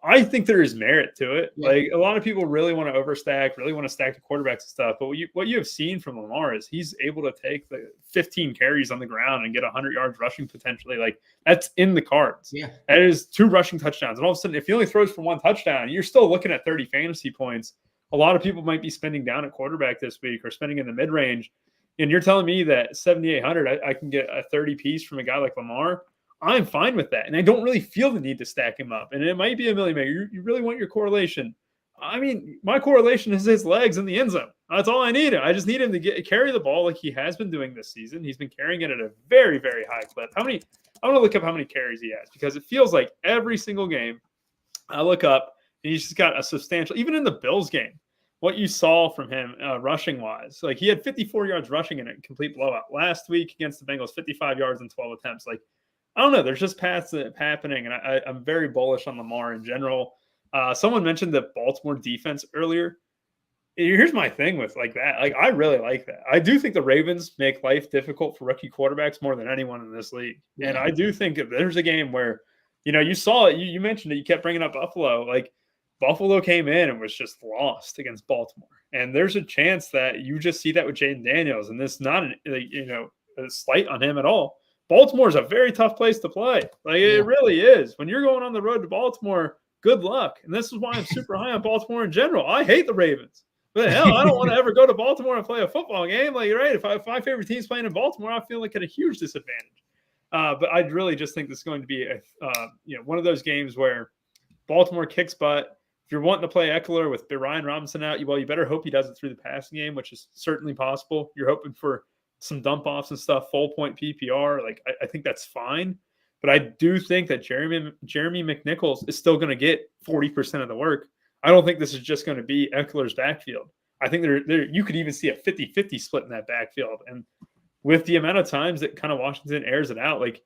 I think there is merit to it. Yeah. Like a lot of people really want to overstack, really want to stack the quarterbacks and stuff. But what you have seen from Lamar is he's able to take the 15 carries on the ground and get 100 yards rushing potentially. Like that's in the cards. Yeah, that is 2 rushing touchdowns. And all of a sudden, if he only throws for 1 touchdown, you're still looking at 30 fantasy points. A lot of people might be spending down at quarterback this week or spending in the mid range. And you're telling me that 7,800, I can get a 30 piece from a guy like Lamar. I'm fine with that. And I don't really feel the need to stack him up. And it might be a million maker. You really want your correlation. I mean, my correlation is his legs in the end zone. That's all I need. I just need him to carry the ball like he has been doing this season. He's been carrying it at a very, very high clip. I want to look up how many carries he has because it feels like every single game I look up and he's just got a substantial, even in the Bills game, what you saw from him rushing wise, like he had 54 yards rushing in a complete blowout last week against the Bengals, 55 yards and 12 attempts. Like, I don't know. There's just paths happening, and I'm very bullish on Lamar in general. Someone mentioned the Baltimore defense earlier. Here's my thing with like that. Like I really like that. I do think the Ravens make life difficult for rookie quarterbacks more than anyone in this league. Yeah. And I do think if there's a game where, you saw it, you mentioned it, you kept bringing up Buffalo. Like Buffalo came in and was just lost against Baltimore. And there's a chance that you just see that with Jaden Daniels, and this not a slight on him at all. Baltimore is a very tough place to play. Like it really is. When you're going on the road to Baltimore, good luck. And this is why I'm super high on Baltimore in general. I hate the Ravens. But hell, I don't want to ever go to Baltimore and play a football game. Like, you're right. If my favorite team's playing in Baltimore, I feel like at a huge disadvantage. But I really just think this is going to be one of those games where Baltimore kicks butt. If you're wanting to play Eckler with Ryan Robinson out, you better hope he does it through the passing game, which is certainly possible. You're hoping for some dump offs and stuff, full point PPR. Like I think that's fine, but I do think that Jeremy McNichols is still going to get 40% of the work. I don't think this is just going to be Eckler's backfield. I think there you could even see a 50-50 split in that backfield. And with the amount of times that kind of Washington airs it out, like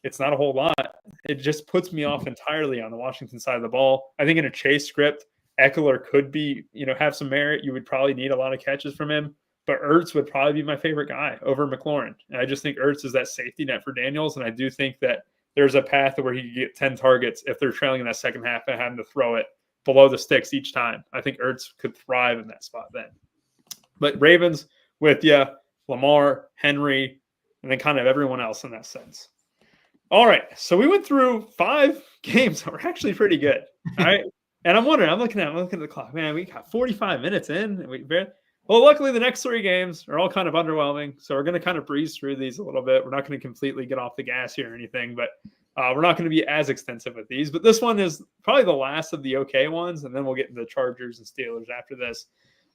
it's not a whole lot. It just puts me off entirely on the Washington side of the ball. I think in a chase script, Eckler could be, have some merit. You would probably need a lot of catches from him. But Ertz would probably be my favorite guy over McLaurin. And I just think Ertz is that safety net for Daniels. And I do think that there's a path where he could get 10 targets if they're trailing in that second half and having to throw it below the sticks each time. I think Ertz could thrive in that spot then. But Ravens with Lamar, Henry, and then kind of everyone else in that sense. All right. So we went through 5 games that were actually pretty good. All right. And I'm looking at the clock. Man, we got 45 minutes in. And well, luckily, the next 3 games are all kind of underwhelming, so we're going to kind of breeze through these a little bit. We're not going to completely get off the gas here or anything, but we're not going to be as extensive with these. But this one is probably the last of the okay ones, and then we'll get into the Chargers and Steelers after this.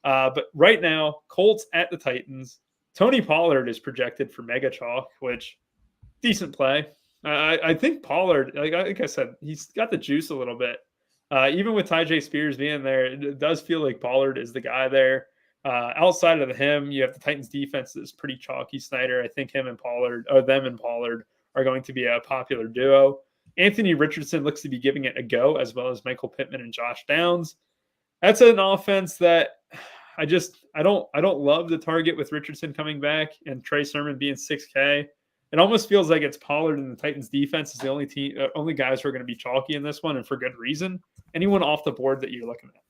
But right now, Colts at the Titans. Tony Pollard is projected for mega chalk, which decent play. I think Pollard, like I said, he's got the juice a little bit. Even with Tyjae Spears being there, it does feel like Pollard is the guy there. Outside of him, you have the Titans defense that's pretty chalky, Snyder. I think them and Pollard are going to be a popular duo. Anthony Richardson looks to be giving it a go, as well as Michael Pittman and Josh Downs. That's an offense that I don't love the target with Richardson coming back and Trey Sermon being 6K. It almost feels like it's Pollard and the Titans defense is the only guys who are going to be chalky in this one, and for good reason. Anyone off the board that you're looking at?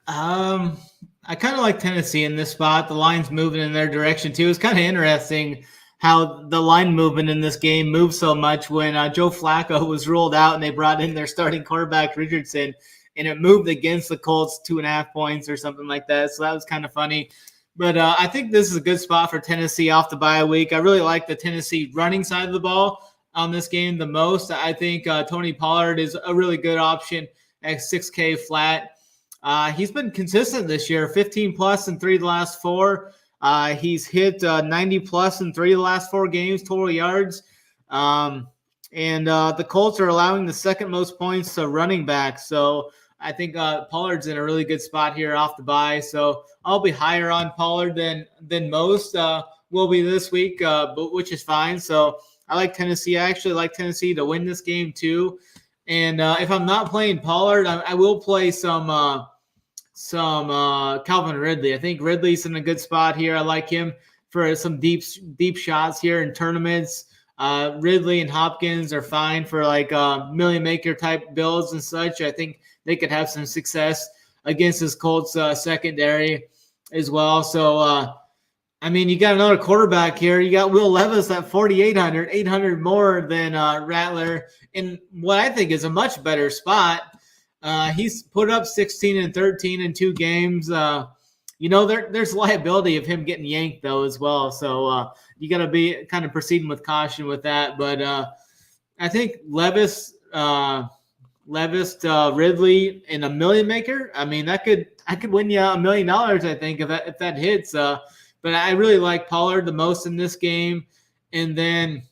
I kind of like Tennessee in this spot. The line's moving in their direction too. It's kind of interesting how the line movement in this game moved so much when Joe Flacco was ruled out and they brought in their starting quarterback Richardson, and it moved against the Colts 2.5 points or something like that. So that was kind of funny. But I think this is a good spot for Tennessee off the bye week. I really like the Tennessee running side of the ball on this game the most. I think Tony Pollard is a really good option at 6K flat. He's been consistent this year, 15 plus in 3 of the last 4. He's hit 90 plus in 3 of the last 4 games, total yards. And the Colts are allowing the second most points to running back. So I think Pollard's in a really good spot here off the bye. So I'll be higher on Pollard than most will be this week, but which is fine. So I like Tennessee. I actually like Tennessee to win this game too. And if I'm not playing Pollard, I will play some Calvin Ridley. I think Ridley's in a good spot here. I like him for some deep shots here in tournaments. Ridley and Hopkins are fine for like million maker type builds and such. I think they could have some success against this Colts secondary as well. So, I mean, you got another quarterback here. You got Will Levis at 4,800, 800 more than Rattler in what I think is a much better spot. He's put up 16 and 13 in 2 games. There's liability of him getting yanked though as well. So you got to be kind of proceeding with caution with that. But I think Levis, Ridley, and a million maker. I mean, I could win you $1 million. I think if that hits. But I really like Pollard the most in this game. And then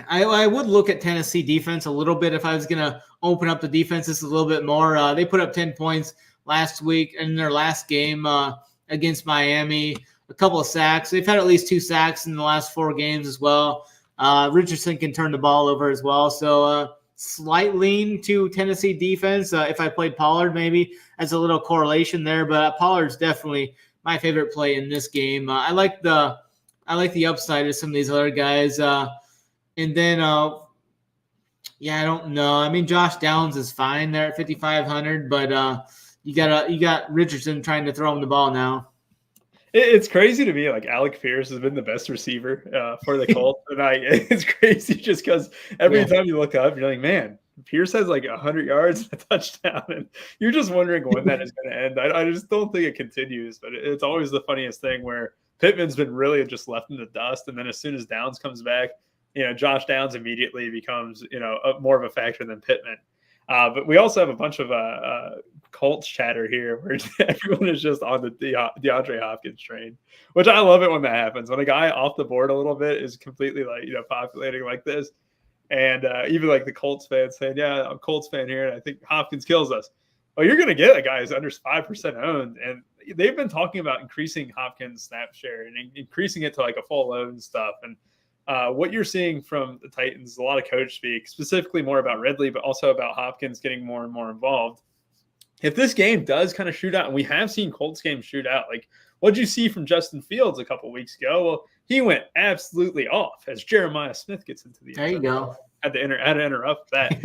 I would look at Tennessee defense a little bit if I was going to open up the defenses a little bit more. They put up 10 points last week in their last game against Miami, a couple of sacks. They've had at least 2 sacks in the last 4 games as well. Richardson can turn the ball over as well. So slight lean to Tennessee defense. If I played Pollard, maybe as a little correlation there, but Pollard's definitely my favorite play in this game. I like the upside of some of these other guys. And then, I don't know. I mean, Josh Downs is fine there at 5,500, but you got Richardson trying to throw him the ball now. It's crazy to me. Like Alec Pierce has been the best receiver for the Colts, and it's crazy just because every time you look up, you're like, man, Pierce has like 100 yards and a touchdown, and you're just wondering when that is going to end. I just don't think it continues, but it's always the funniest thing where Pittman's been really just left in the dust, and then as soon as Downs comes back, Josh Downs immediately becomes, more of a factor than Pittman. But we also have a bunch of Colts chatter here where everyone is just on the DeAndre Hopkins train, which I love it when that happens. When a guy off the board a little bit is completely populating like this. And even like the Colts fans saying, yeah, I'm a Colts fan here, and I think Hopkins kills us. Well, you're going to get a guy who's under 5% owned. And they've been talking about increasing Hopkins' snap share and increasing it to like a full load and stuff. And what you're seeing from the Titans is a lot of coach speak, specifically more about Ridley, but also about Hopkins getting more and more involved. If this game does kind of shoot out, and we have seen Colts games shoot out, like what did you see from Justin Fields a couple weeks ago? Well, he went absolutely off as Jeremiah Smith gets into the end. There you go. Had to interrupt that.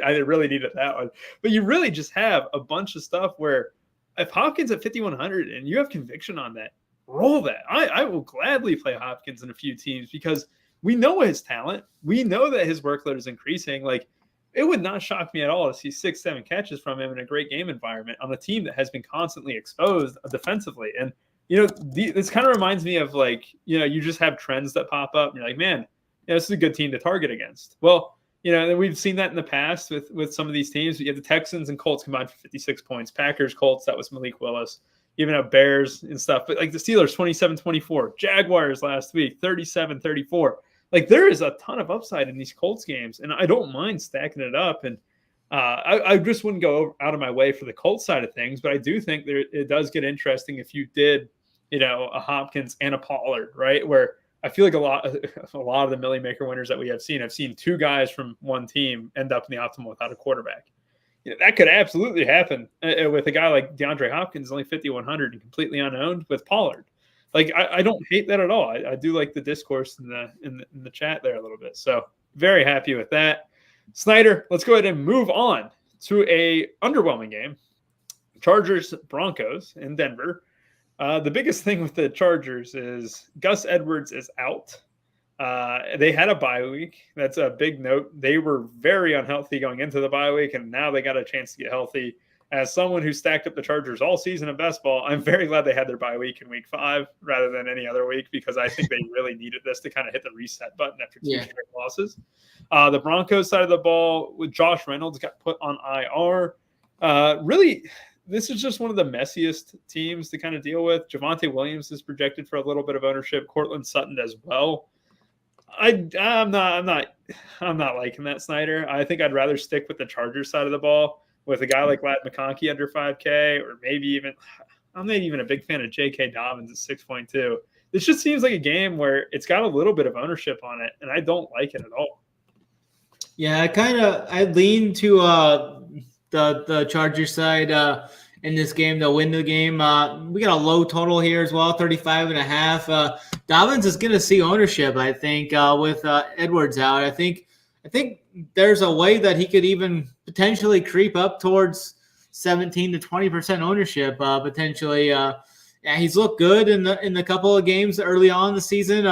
I really needed that one. But you really just have a bunch of stuff where if Hopkins at 5,100 and you have conviction on that, roll that. I will gladly play Hopkins in a few teams because we know his talent. We know that his workload is increasing. Like, it would not shock me at all to see 6-7 catches from him in a great game environment on a team that has been constantly exposed defensively. And, this kind of reminds me of like, you just have trends that pop up and you're like, man, this is a good team to target against. Well, and we've seen that in the past with some of these teams. You have the Texans and Colts combined for 56 points. Packers, Colts, that was Malik Willis. Even have Bears and stuff. But like the Steelers, 27-24. Jaguars last week, 37-34. Like there is a ton of upside in these Colts games, and I don't mind stacking it up. And I just wouldn't go out of my way for the Colts side of things, but I do think it does get interesting if you did, a Hopkins and a Pollard, right? Where I feel like a lot of the million maker winners that we have seen, I've seen 2 guys from one team end up in the optimal without a quarterback. That could absolutely happen with a guy like DeAndre Hopkins, only 5,100 and completely unowned with Pollard. Like I don't hate that at all. I do like the discourse in the chat there a little bit. So very happy with that. Snyder, let's go ahead and move on to a underwhelming game. Chargers Broncos in Denver. The biggest thing with the Chargers is Gus Edwards is out. They had a bye week. That's a big note. They were very unhealthy going into the bye week, and now they got a chance to get healthy. As someone who stacked up the Chargers all season in best ball, I'm very glad they had their bye week in week 5 rather than any other week, because I think they really needed this to kind of hit the reset button after 2 straight losses. The Broncos side of the ball, with Josh Reynolds got put on IR. Really, this is just one of the messiest teams to kind of deal with. Javonte Williams is projected for a little bit of ownership. Cortland Sutton as well. I'm not liking that, Snyder. I think I'd rather stick with the Chargers side of the ball with a guy like Ladd McConkey under 5K, or maybe even I'm not even a big fan of J.K. Dobbins at 6.2. This just seems like a game where it's got a little bit of ownership on it, and I don't like it at all. Yeah, I lean to the Chargers side in this game. They'll win the game. We got a low total here as well, 35.5. Dobbins is going to see ownership, I think, with Edwards out. I think there's a way that he could even potentially creep up towards 17 to 20% ownership potentially. Yeah, he's looked good in the couple of games early on in the season.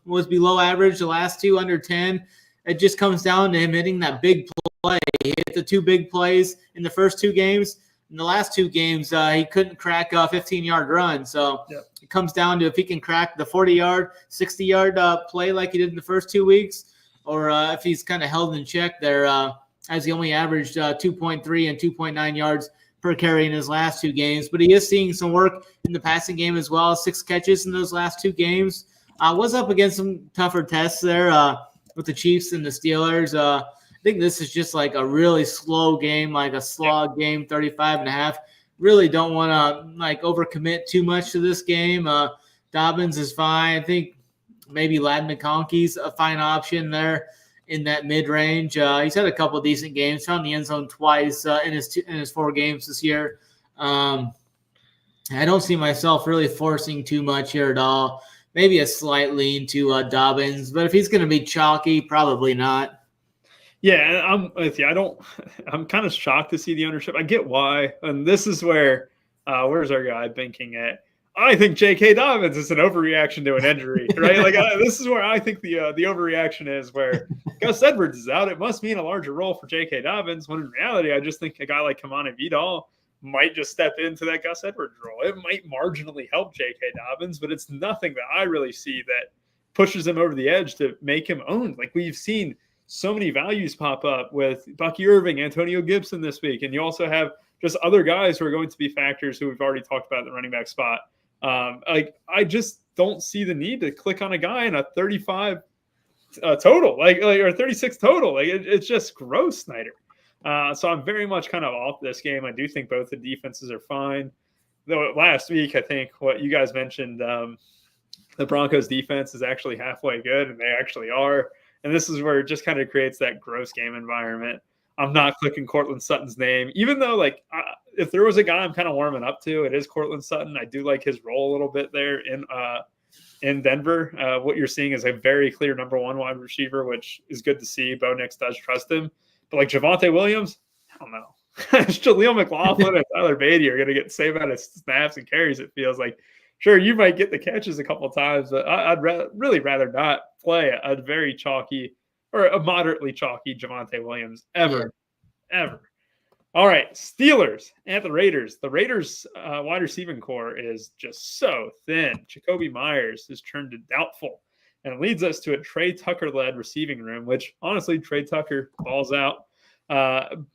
Was below average the last 2, under 10. It just comes down to him hitting that big play. He hit the 2 big plays in the first 2 games. In the last 2 games, he couldn't crack a 15-yard run. So It comes down to if he can crack the 40-yard, 60-yard play like he did in the first 2 weeks, or if he's kind of held in check there, as he only averaged 2.3 and 2.9 yards per carry in his last 2 games. But he is seeing some work in the passing game as well. 6 catches in those last 2 games. Was up against some tougher tests there with the Chiefs and the Steelers. I think this is just like a really slow game, like a slog game, 35.5. Really don't want to overcommit too much to this game. Dobbins is fine. I think maybe Ladd McConkey's a fine option there in that mid-range. He's had a couple of decent games, found the end zone twice in his 4 games this year. I don't see myself really forcing too much here at all. Maybe a slight lean to Dobbins, but if he's going to be chalky, probably not. Yeah, I'm with you. I'm kind of shocked to see the ownership. I get why. And this is where, where's our guy thinking at? I think J.K. Dobbins is an overreaction to an injury, right? This is where I think the overreaction is, where Gus Edwards is out. It must mean a larger role for J.K. Dobbins, when in reality, I just think a guy like Kamani Vidal might just step into that Gus Edwards role. It might marginally help J.K. Dobbins, but it's nothing that I really see that pushes him over the edge to make him owned. Like, we've seen so many values pop up with Bucky Irving, Antonio Gibson this week, and you also have just other guys who are going to be factors who we've already talked about at the running back spot. I just don't see the need to click on a guy in a 35 total, or 36 total. It's just gross, Snyder. So I'm very much kind of off this game. I do think both the defenses are fine. Though last week, I think what you guys mentioned, the Broncos defense is actually halfway good, and they actually are. And this is where it just kind of creates that gross game environment. I'm not clicking Cortland Sutton's name, even though if there was a guy I'm kind of warming up to, it is Cortland Sutton. I do like his role a little bit there in Denver. What you're seeing is a very clear number 1 wide receiver, which is good to see. Bo Nix does trust him. But like Javonte Williams, I don't know. Jaleel McLaughlin and Tyler Beatty are going to get the same amount of snaps and carries, it feels like. Sure, you might get the catches a couple of times, but I'd really rather not play a very chalky or a moderately chalky Javonte Williams ever. All right, Steelers at the Raiders. The Raiders' wide receiving core is just so thin. Jacoby Myers has turned to doubtful, and it leads us to a Trey Tucker-led receiving room, which, honestly, Trey Tucker balls out.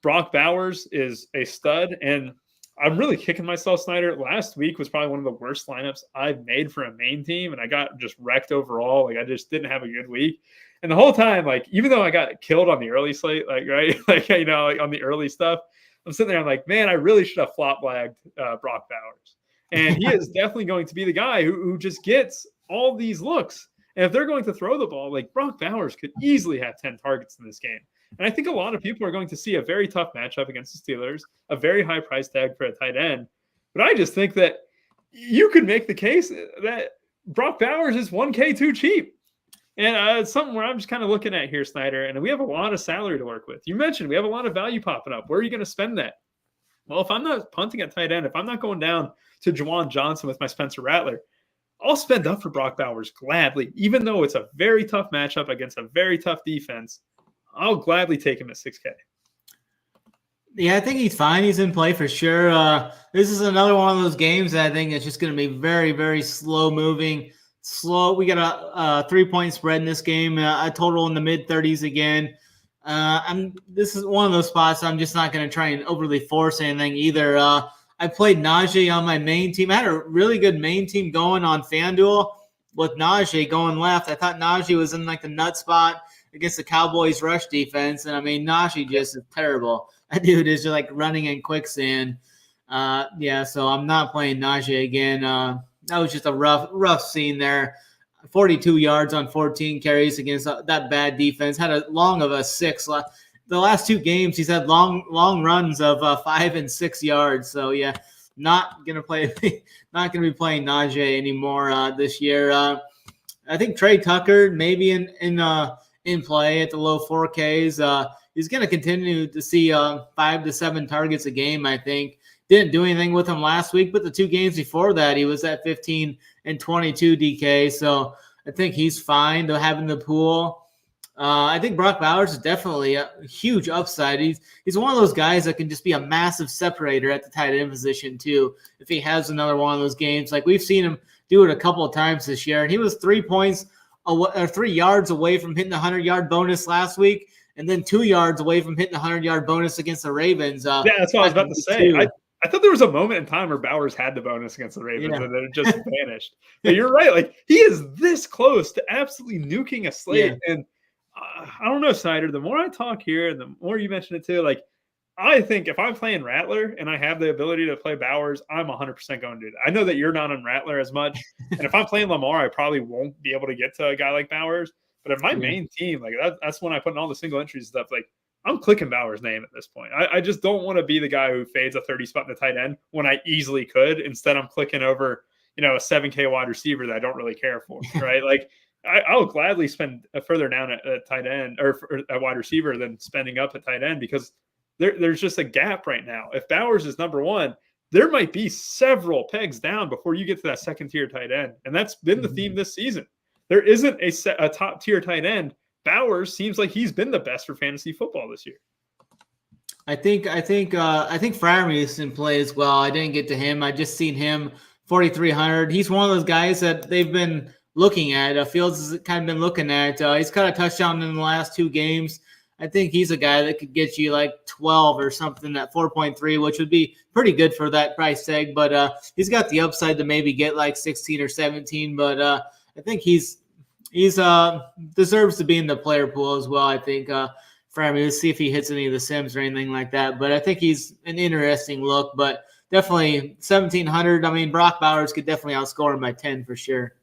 Brock Bowers is a stud, and I'm really kicking myself, Snyder. Last week was probably one of the worst lineups I've made for a main team, and I got just wrecked overall. I just didn't have a good week. And the whole time, even though I got killed on the early slate, on the early stuff, I'm sitting there, I'm like, man, I really should have flop flagged Brock Bowers. And he is definitely going to be the guy who just gets all these looks. And if they're going to throw the ball, Brock Bowers could easily have 10 targets in this game. And I think a lot of people are going to see a very tough matchup against the Steelers, a very high price tag for a tight end. But I just think that you could make the case that Brock Bowers is 1K too cheap. And it's something where I'm just kind of looking at here, Snyder, and we have a lot of salary to work with. You mentioned we have a lot of value popping up. Where are you going to spend that? Well, if I'm not punting at tight end, if I'm not going down to Juwan Johnson with my Spencer Rattler, I'll spend up for Brock Bowers gladly, even though it's a very tough matchup against a very tough defense. I'll gladly take him at 6K. Yeah, I think he's fine. He's in play for sure. This is another one of those games that I think it's just going to be very, very slow moving. We got a 3-point spread in this game. A total in the mid 30s again. This is one of those spots I'm just not going to try and overly force anything either. I played Najee on my main team. I had a really good main team going on FanDuel with Najee going left. I thought Najee was in like the nut spot against the Cowboys rush defense. And I mean, Najee just is terrible. That dude is just like running in quicksand. So I'm not playing Najee again. That was just a rough scene there. 42 yards on 14 carries against that bad defense. Had a long of a 6. The last 2 games, he's had long runs of 5 and 6 yards. So yeah, not gonna be playing Najee anymore this year. I think Trey Tucker maybe in play at the low 4Ks. He's gonna continue to see 5 to 7 targets a game. I think didn't do anything with him last week, but the 2 games before that, he was at 15 and 22 DK. So I think he's fine to have in the pool. I think Brock Bowers is definitely a huge upside. He's one of those guys that can just be a massive separator at the tight end position too. If he has another one of those games, like we've seen him do it a couple of times this year, and he was 3 yards away from hitting the 100-yard bonus last week, and then 2 yards away from hitting the 100-yard bonus against the Ravens. Yeah, that's what I was about to say. I thought there was a moment in time where Bowers had the bonus against the Ravens and then it just vanished. But you're right. Like, he is this close to absolutely nuking a slate. Yeah. And I don't know, Snyder, the more I talk here and the more you mention it too, like, I think if I'm playing Rattler and I have the ability to play Bowers, I'm 100% going to do that. I know that you're not on Rattler as much. And if I'm playing Lamar, I probably won't be able to get to a guy like Bowers. But if my main team, like that's when I put in all the single entries stuff, like, I'm clicking Bowers' name at this point. I just don't want to be the guy who fades a 30 spot in the tight end when I easily could. Instead, I'm clicking over, a 7K wide receiver that I don't really care for, right? Like, I'll gladly spend further down at tight end or a wide receiver than spending up at tight end because there's just a gap right now. If Bowers is number 1, there might be several pegs down before you get to that second tier tight end. And that's been the theme this season. There isn't a top tier tight end. Bowers seems like he's been the best for fantasy football this year. I think Freiermuth is in play as well. I didn't get to him. I just seen him 4,300. He's one of those guys that they've been looking at. Fields has kind of been looking at. He's got a touchdown in the last 2 games. I think he's a guy that could get you like 12 or something at 4.3, which would be pretty good for that price tag. But he's got the upside to maybe get like 16 or 17. But I think he's deserves to be in the player pool as well. I think let's see if he hits any of the sims or anything like that. But I think he's an interesting look. But definitely 1,700. I mean, Brock Bowers could definitely outscore him by 10 for sure.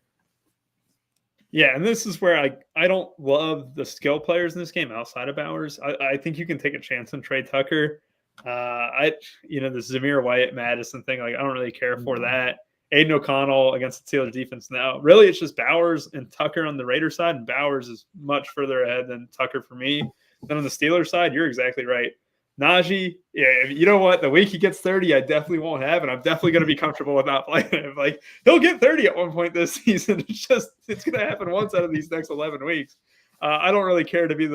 Yeah, and this is where I don't love the skill players in this game outside of Bowers. I think you can take a chance on Trey Tucker. The Zamir White Madison thing, like I don't really care for that. Aiden O'Connell against the Steelers defense now. Really, it's just Bowers and Tucker on the Raiders side, and Bowers is much further ahead than Tucker for me. Then on the Steelers side, you're exactly right. Najee, yeah, you know what? The week he gets 30, I definitely won't have, and I'm definitely going to be comfortable with not playing him. Like, he'll get 30 at one point this season. It's going to happen once out of these next 11 weeks. I don't really care to be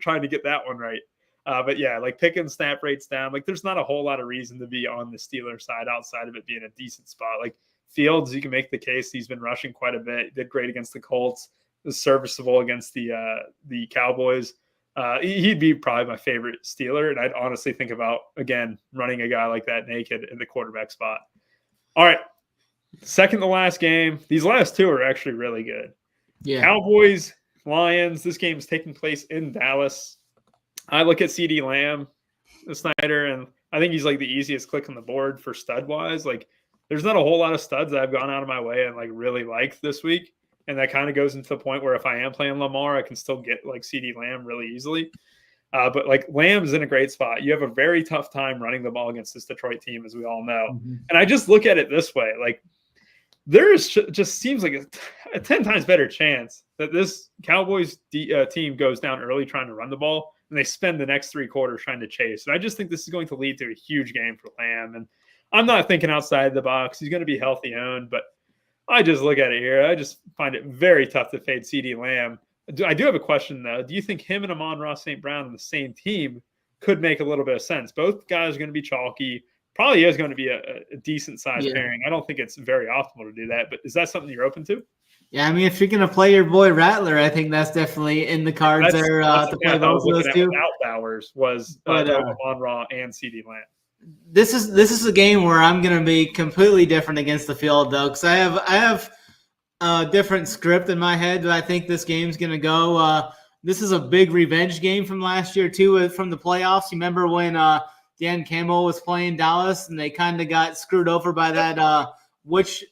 trying to get that one right. But yeah, like picking snap rates down, like there's not a whole lot of reason to be on the Steelers side outside of it being a decent spot. Like Fields, you can make the case he's been rushing quite a bit. Did great against the Colts. Was serviceable against the Cowboys. He'd be probably my favorite Steeler, and I'd honestly think about, again, running a guy like that naked in the quarterback spot. All right, second to last game. These last 2 are actually really good. Yeah. Cowboys, Lions. This game is taking place in Dallas. I look at CeeDee Lamb, Snyder, and I think he's like the easiest click on the board for stud-wise. Like, there's not a whole lot of studs that I've gone out of my way and like really liked this week. And that kind of goes into the point where if I am playing Lamar, I can still get like CeeDee Lamb really easily. But like Lamb's in a great spot. You have a very tough time running the ball against this Detroit team, as we all know. Mm-hmm. And I just look at it this way. Like just seems like a 10 times better chance that this Cowboys team goes down early trying to run the ball, and they spend the next 3 quarters trying to chase. And I just think this is going to lead to a huge game for Lamb. And I'm not thinking outside the box. He's going to be healthy owned, but I just look at it here. I just find it very tough to fade CeeDee Lamb. I do have a question, though. Do you think him and Amon-Ra St. Brown on the same team could make a little bit of sense? Both guys are going to be chalky. Probably is going to be a decent-sized pairing. I don't think it's very optimal to do that, but is that something you're open to? Yeah, I mean, if you're going to play your boy Rattler, I think that's definitely in the cards that's to play both of those two. Without Bowers was Amon-Ra and CeeDee Lamb. This is a game where I'm going to be completely different against the field, though, because I have a different script in my head that I think this game's going to go. This is a big revenge game from last year, too, from the playoffs. You remember when Dan Campbell was playing Dallas and they kind of got screwed over by that which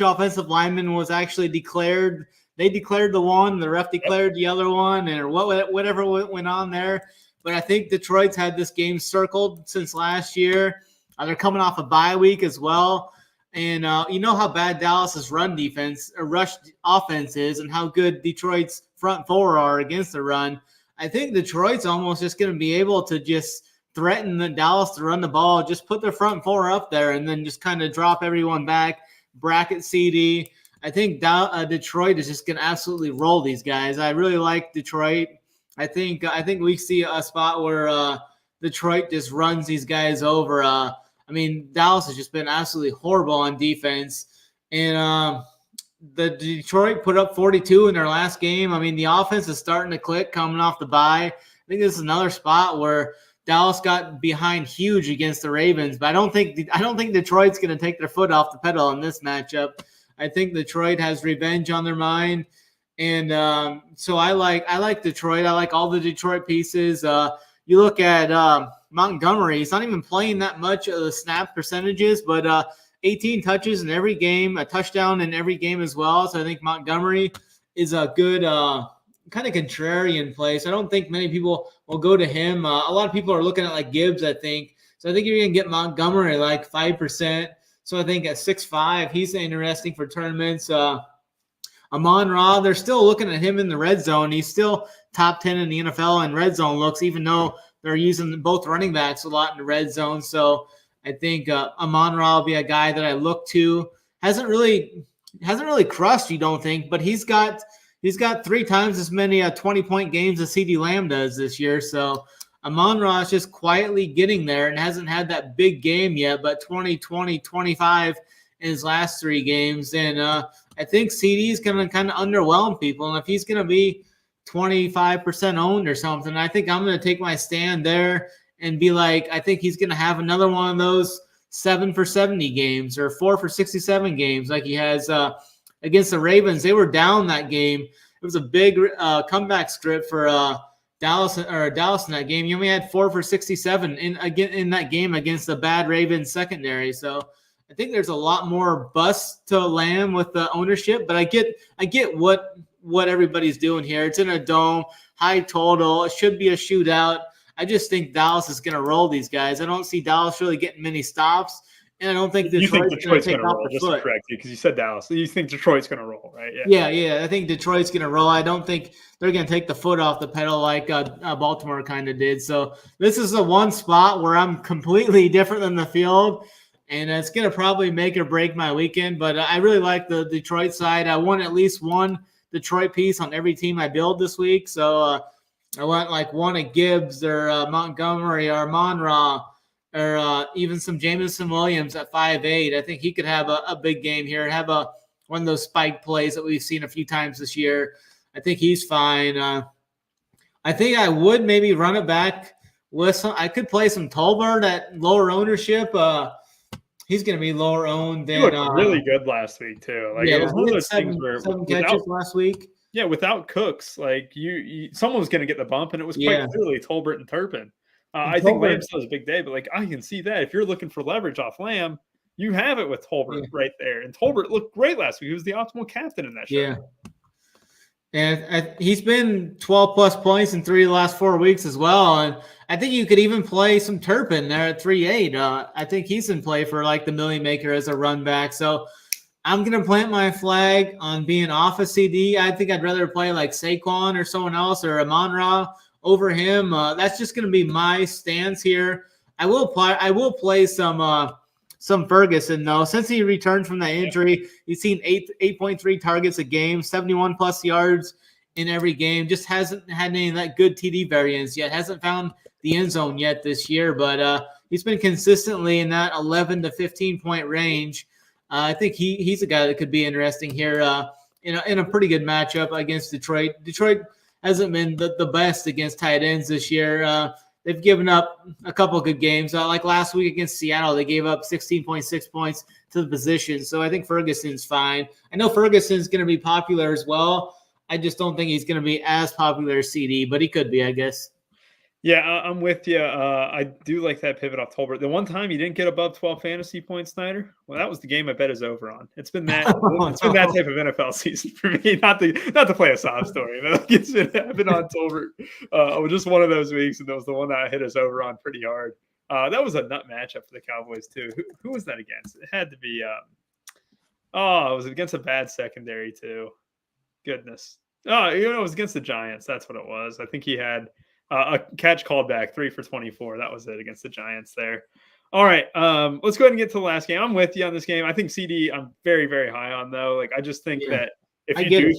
offensive lineman was actually declared. They declared the one, the ref declared the other one, or whatever went on there. But I think Detroit's had this game circled since last year. They're coming off a bye week as well. And you know how bad Dallas's run defense or rush offense is and how good Detroit's front four are against the run. I think Detroit's almost just going to be able to just threaten the Dallas to run the ball, just put their front four up there and then just kind of drop everyone back, bracket CD. I think Detroit is just going to absolutely roll these guys. I really like Detroit. I think we see a spot where Detroit just runs these guys over. I mean, Dallas has just been absolutely horrible on defense. And the Detroit put up 42 in their last game. I mean, the offense is starting to click coming off the bye. I think this is another spot where Dallas got behind huge against the Ravens, but I don't think Detroit's going to take their foot off the pedal in this matchup. I think Detroit has revenge on their mind. And so I like Detroit. I like all the Detroit pieces. You look at Montgomery. He's not even playing that much of the snap percentages, but 18 touches in every game, a touchdown in every game as well. So I think Montgomery is a good kind of contrarian play. So I don't think many people will go to him. A lot of people are looking at like Gibbs, I think. So I think you're going to get Montgomery like 5%. So I think at 6.5, he's interesting for tournaments. Amon-Ra, they're still looking at him in the red zone. He's still top 10 in the NFL in red zone looks, even though they're using both running backs a lot in the red zone. So I think Amon-Ra will be a guy that I look to. Hasn't really crushed, you don't think, but he's got 3 times as many 20-point games as CeeDee Lamb does this year. So Amon-Ra is just quietly getting there and hasn't had that big game yet, but 20, 20, 25 in his last 3 games. And I think CD is going to kind of underwhelm people. And if he's going to be 25% owned or something, I think I'm going to take my stand there and be like, I think he's going to have another one of those 7 for 70 games or 4 for 67 games like he has against the Ravens. They were down that game. It was a big comeback script for Dallas in that game. You only had 4 for 67 in that game against the bad Ravens secondary. So I think there's a lot more bust to Lamb with the ownership, but I get what everybody's doing here. It's in a dome, high total. It should be a shootout. I just think Dallas is going to roll these guys. I don't see Dallas really getting many stops, and I don't think Detroit's going to take off the foot. Correct you, because you said Dallas. You think Detroit's going to roll, right? Yeah. I think Detroit's going to roll. I don't think they're going to take the foot off the pedal like Baltimore kind of did. So this is the one spot where I'm completely different than the field, and it's going to probably make or break my weekend. But I really like the Detroit side. I want at least one Detroit piece on every team I build this week. So I want like one of Gibbs or Montgomery or Amon-Ra or even some Jameson Williams at 5.8. I think he could have a big game here and have one of those spike plays that we've seen a few times this year. I think he's fine. I think I would maybe run it back with some. I could play some Tolbert at lower ownership. He's going to be lower owned than. He looked really good last week too. Like it was one of those things where 7 catches last week. Yeah, without Cooks, like someone was going to get the bump, and it was quite clearly Tolbert and Turpin. I think Lamb still has a big day, but like I can see that if you're looking for leverage off Lamb, you have it with Tolbert right there. And Tolbert looked great last week. He was the optimal captain in that show. Yeah. And he's been 12-plus points in 3 of the last 4 weeks as well. And I think you could even play some Turpin there at 3.8. I think he's in play for like the million maker as a run back. So I'm going to plant my flag on being off a CD. I think I'd rather play like Saquon or someone else or Amon-Ra over him. That's just going to be my stance here. I will play some Ferguson though. Since he returned from that injury, he's seen 8.3 targets a game, 71 plus yards in every game. Just hasn't had any of that good TD variance yet. Hasn't found the end zone yet this year, but he's been consistently in that 11 to 15 point range. I think he's a guy that could be interesting here in a pretty good matchup against Detroit. Detroit hasn't been the best against tight ends this year. They've given up a couple of good games. Like last week against Seattle, they gave up 16.6 points to the position. So I think Ferguson's fine. I know Ferguson's going to be popular as well. I just don't think he's going to be as popular as CD, but he could be, I guess. Yeah, I'm with you. I do like that pivot off Tolbert. The one time you didn't get above 12 fantasy points, Snyder, well, that was the game I bet is over on. It's been that it's been that type of NFL season for me. Not to play a sob story, but I've been on Tolbert. It was just one of those weeks, and that was the one that I hit us over on pretty hard. That was a nut matchup for the Cowboys too. Who was that against? It had to be. It was against a bad secondary too. Goodness. It was against the Giants. That's what it was. I think he had. A catch called back, 3 for 24. That was it against the Giants there. All right, let's go ahead and get to the last game. I'm with you on this game. I think CD I'm very, very high on, though. Like, I just think that if you do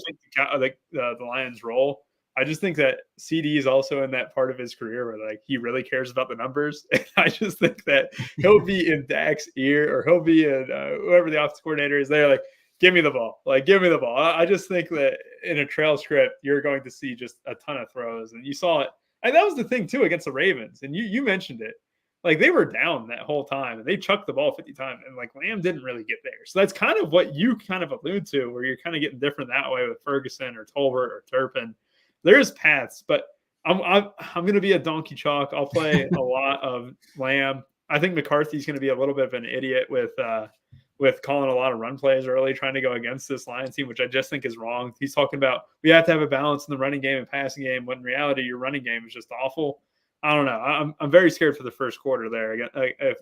think the Lions roll, I just think that CD is also in that part of his career where, like, he really cares about the numbers. And I just think that he'll be in Dak's ear or he'll be in whoever the offensive coordinator is there, like, give me the ball. Like, give me the ball. I just think that in a trail script, you're going to see just a ton of throws. And you saw it. And that was the thing, too, against the Ravens. And you mentioned it. Like, they were down that whole time. And they chucked the ball 50 times. And, like, Lamb didn't really get there. So that's kind of what you kind of allude to, where you're kind of getting different that way with Ferguson or Tolbert or Turpin. There's paths. But I'm going to be a donkey chalk. I'll play a lot of Lamb. I think McCarthy's going to be a little bit of an idiot with calling a lot of run plays early, trying to go against this Lions team, which I just think is wrong. He's talking about we have to have a balance in the running game and passing game, when in reality your running game is just awful. I don't know. I'm very scared for the first quarter there.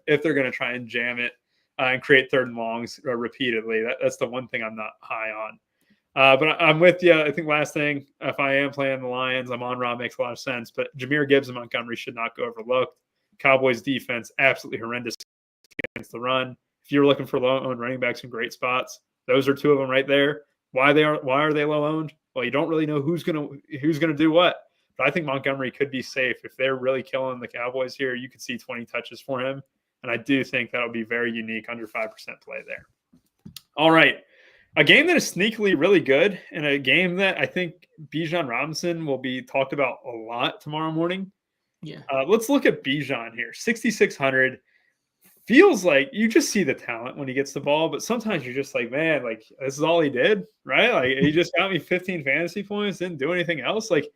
If they're going to try and jam it and create third and longs repeatedly, that's the one thing I'm not high on. But I'm with you. I think last thing, if I am playing the Lions, Amon-Ra makes a lot of sense. But Jahmyr Gibbs and Montgomery should not go overlooked. Cowboys defense absolutely horrendous against the run. If you're looking for low-owned running backs in great spots, those are two of them right there. Why are they low-owned? Well, you don't really know who's gonna do what. But I think Montgomery could be safe. If they're really killing the Cowboys here, you could see 20 touches for him. And I do think that'll be very unique, under 5% play there. All right. A game that is sneakily really good, and a game that I think Bijan Robinson will be talked about a lot tomorrow morning. Yeah. Let's look at Bijan here. 6,600. Feels like you just see the talent when he gets the ball, but sometimes you're just like, man, like this is all he did, right? Like he just got me 15 fantasy points, didn't do anything else. Like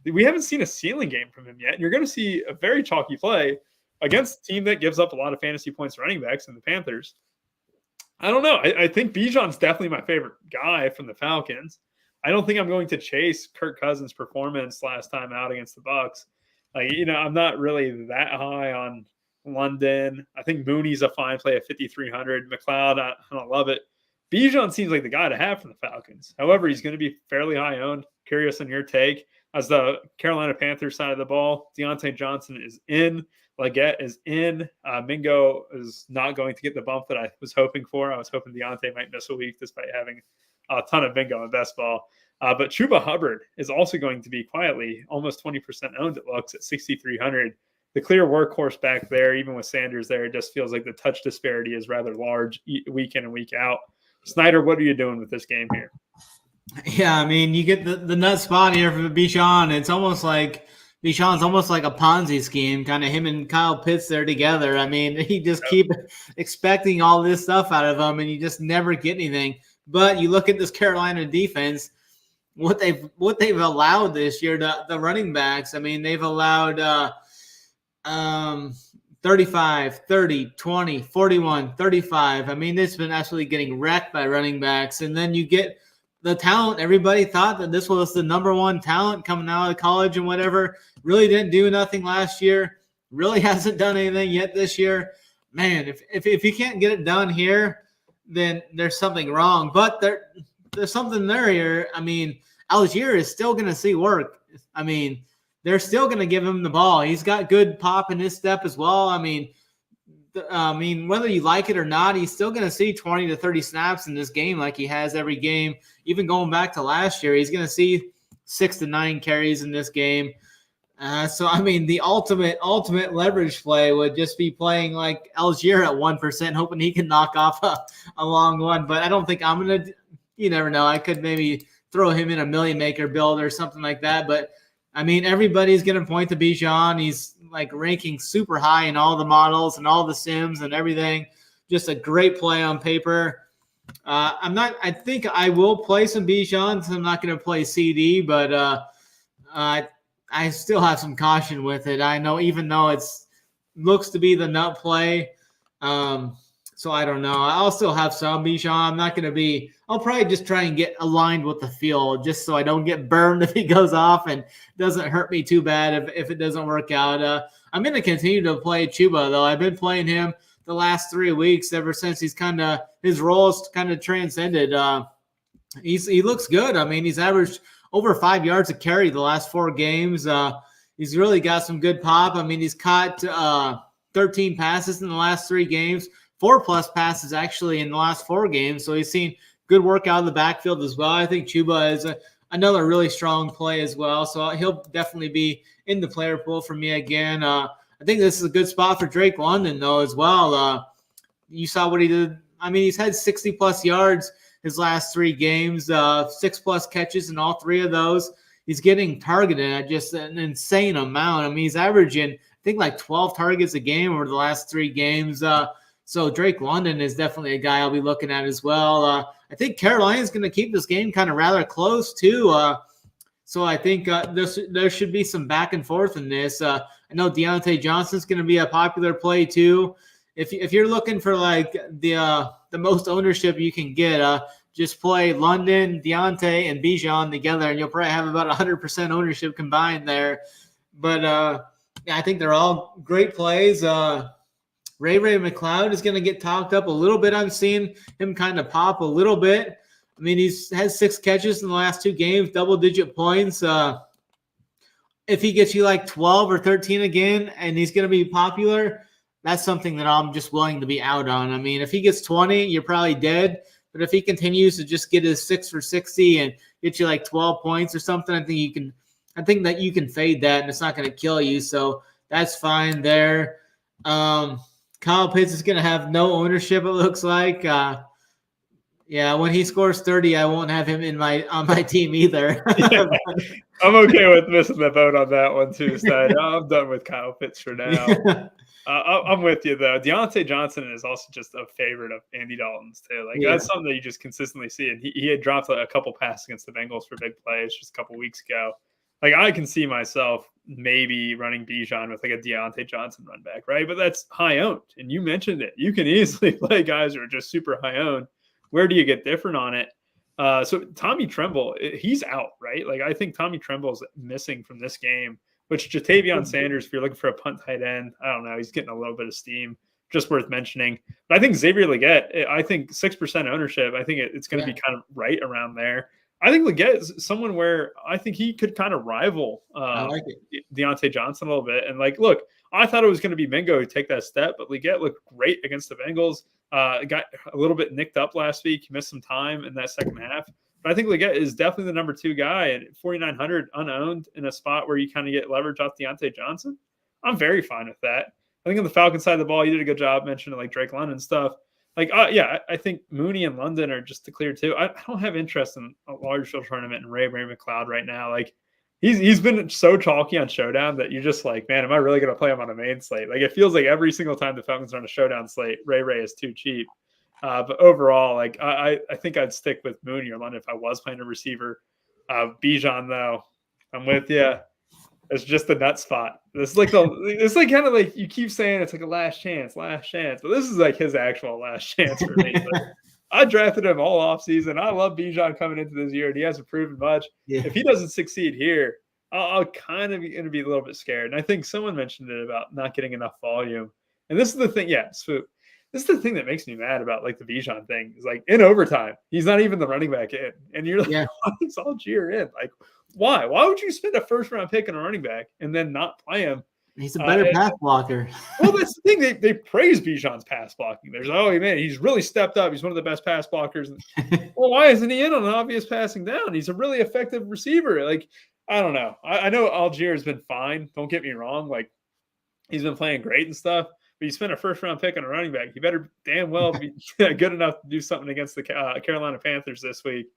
we haven't seen a ceiling game from him yet. And you're going to see a very chalky play against a team that gives up a lot of fantasy points running backs in the Panthers. I don't know. I think Bijan's definitely my favorite guy from the Falcons. I don't think I'm going to chase Kirk Cousins' performance last time out against the Bucs. Like, I'm not really that high on London. I think Mooney's a fine play at 5,300. McLeod, I don't love it. Bijan seems like the guy to have from the Falcons. However, he's going to be fairly high owned. Curious on your take. As the Carolina Panthers side of the ball, Deontay Johnson is in. Leggett is in. Mingo is not going to get the bump that I was hoping for. I was hoping Deontay might miss a week despite having a ton of Mingo in best ball. But Chuba Hubbard is also going to be quietly almost 20% owned, it looks, at 6,300. The clear workhorse back there, even with Sanders there, it just feels like the touch disparity is rather large week in and week out. Snyder, what are you doing with this game here? Yeah, I mean, you get the nut spot here for Bijan. It's almost like Bijan's almost like a Ponzi scheme, kind of him and Kyle Pitts there together. I mean, he just keep expecting all this stuff out of him, and you just never get anything. But you look at this Carolina defense, what they've allowed this year, the running backs. I mean, they've allowed 35, 30, 20, 41, 35. I mean, it's been absolutely getting wrecked by running backs. And then you get the talent. Everybody thought that this was the number one talent coming out of college and whatever. Really didn't do nothing last year. Really hasn't done anything yet this year. Man, if you can't get it done here, then there's something wrong. But there's something there here. I mean, Algier is still going to see work. I mean, they're still going to give him the ball. He's got good pop in his step as well. I mean, whether you like it or not, he's still going to see 20 to 30 snaps in this game like he has every game. Even going back to last year, he's going to see 6 to 9 carries in this game. So, I mean, the ultimate leverage play would just be playing like Algier at 1%, hoping he can knock off a long one. But I don't think I'm going to – you never know. I could maybe throw him in a million maker build or something like that. But, I mean, everybody's going to point to Bijan. He's like ranking super high in all the models and all the sims and everything. Just a great play on paper. I think I will play some Bijan. So I'm not going to play CD, but I still have some caution with it. I know, even though it's looks to be the nut play. So I don't know. I'll still have some Bijan. I'm not going to be – I'll probably just try and get aligned with the field just so I don't get burned if he goes off and doesn't hurt me too bad if it doesn't work out. I'm going to continue to play Chuba, though. I've been playing him the last 3 weeks ever since his role's kind of transcended. He looks good. I mean, he's averaged over 5 yards a carry the last 4 games. He's really got some good pop. I mean, he's caught 13 passes in the last 3 games. 4+ passes actually in the last 4 games. So he's seen good work out of the backfield as well. I think Chuba is another really strong play as well. So he'll definitely be in the player pool for me again. I think this is a good spot for Drake London though as well. You saw what he did. I mean, he's had 60+ yards his last 3 games, 6+ catches in all 3 of those. He's getting targeted at just an insane amount. I mean, he's averaging, I think, like 12 targets a game over the last 3 games. So Drake London is definitely a guy I'll be looking at as well. I think Carolina's going to keep this game kind of rather close too. So I think there should be some back and forth in this. I know Deontay Johnson's going to be a popular play too. If you're looking for like the most ownership you can get, just play London, Deontay, and Bijan together, and you'll probably have about 100% ownership combined there. But yeah, I think they're all great plays. Ray McLeod is going to get talked up a little bit. I'm seeing him kind of pop a little bit. I mean, he's had 6 catches in the last 2 games, double-digit points. If he gets you like 12 or 13 again and he's going to be popular, that's something that I'm just willing to be out on. I mean, if he gets 20, you're probably dead. But if he continues to just get his 6 for 60 and get you like 12 points or something, I think that you can fade that and it's not going to kill you. So that's fine there. Kyle Pitts is going to have no ownership, it looks like. Yeah, when he scores 30, I won't have him on my team either. Yeah, I'm okay with missing the boat on that one too, Stein. I'm done with Kyle Pitts for now. I'm with you, though. Deontay Johnson is also just a favorite of Andy Dalton's, too. Like, that's something that you just consistently see. And he had dropped a couple passes against the Bengals for big plays just a couple weeks ago. Like, I can see myself maybe running Bijan with, like, a Deontay Johnson run back, right? But that's high-owned. And you mentioned it. You can easily play guys who are just super high-owned. Where do you get different on it? So Tommy Tremble, he's out, right? Like, I think Tommy Tremble's missing from this game, which Jatavion Sanders, if you're looking for a punt tight end, I don't know. He's getting a little bit of steam, just worth mentioning. But I think Xavier Legette, I think 6% ownership, I think it's going to be kind of right around there. I think Legette is someone where I think he could kind of rival Deontay Johnson a little bit. And, like, look, I thought it was going to be Mingo who take that step, but Legette looked great against the Bengals. Got a little bit nicked up last week. He missed some time in that second half. But I think Legette is definitely the number 2 guy at 4,900 unowned in a spot where you kind of get leverage off Deontay Johnson. I'm very fine with that. I think on the Falcons side of the ball, you did a good job mentioning like Drake London stuff. Like, I think Mooney and London are just to clear too. I don't have interest in a large field tournament and Ray McLeod right now. Like, he's been so chalky on Showdown that you're just like, man, am I really going to play him on a main slate? Like, it feels like every single time the Falcons are on a Showdown slate, Ray is too cheap. But overall, like, I think I'd stick with Mooney or London if I was playing a receiver. Bijan, though, I'm with you. It's just a nut spot. It's like kind of like you keep saying it's like a last chance. But this is like his actual last chance for me. But I drafted him all offseason. I love Bijan coming into this year, and he hasn't proven much. Yeah. If he doesn't succeed here, I'll kind of going to be a little bit scared. And I think someone mentioned it about not getting enough volume. And this is the thing. Yeah, so this is the thing that makes me mad about like the Bijan thing is like in overtime, he's not even the running back in. And you're like, why is Algier in? Like, why? Why would you spend a first round pick on a running back and then not play him? He's a better pass blocker. Well, that's the thing. They praise Bijan's pass blocking. There's, oh, man, he's really stepped up. He's one of the best pass blockers. Well, why isn't he in on an obvious passing down? He's a really effective receiver. Like, I don't know. I know Algier has been fine. Don't get me wrong. Like, he's been playing great and stuff. But you spent a first-round pick on a running back. You better damn well be good enough to do something against the Carolina Panthers this week.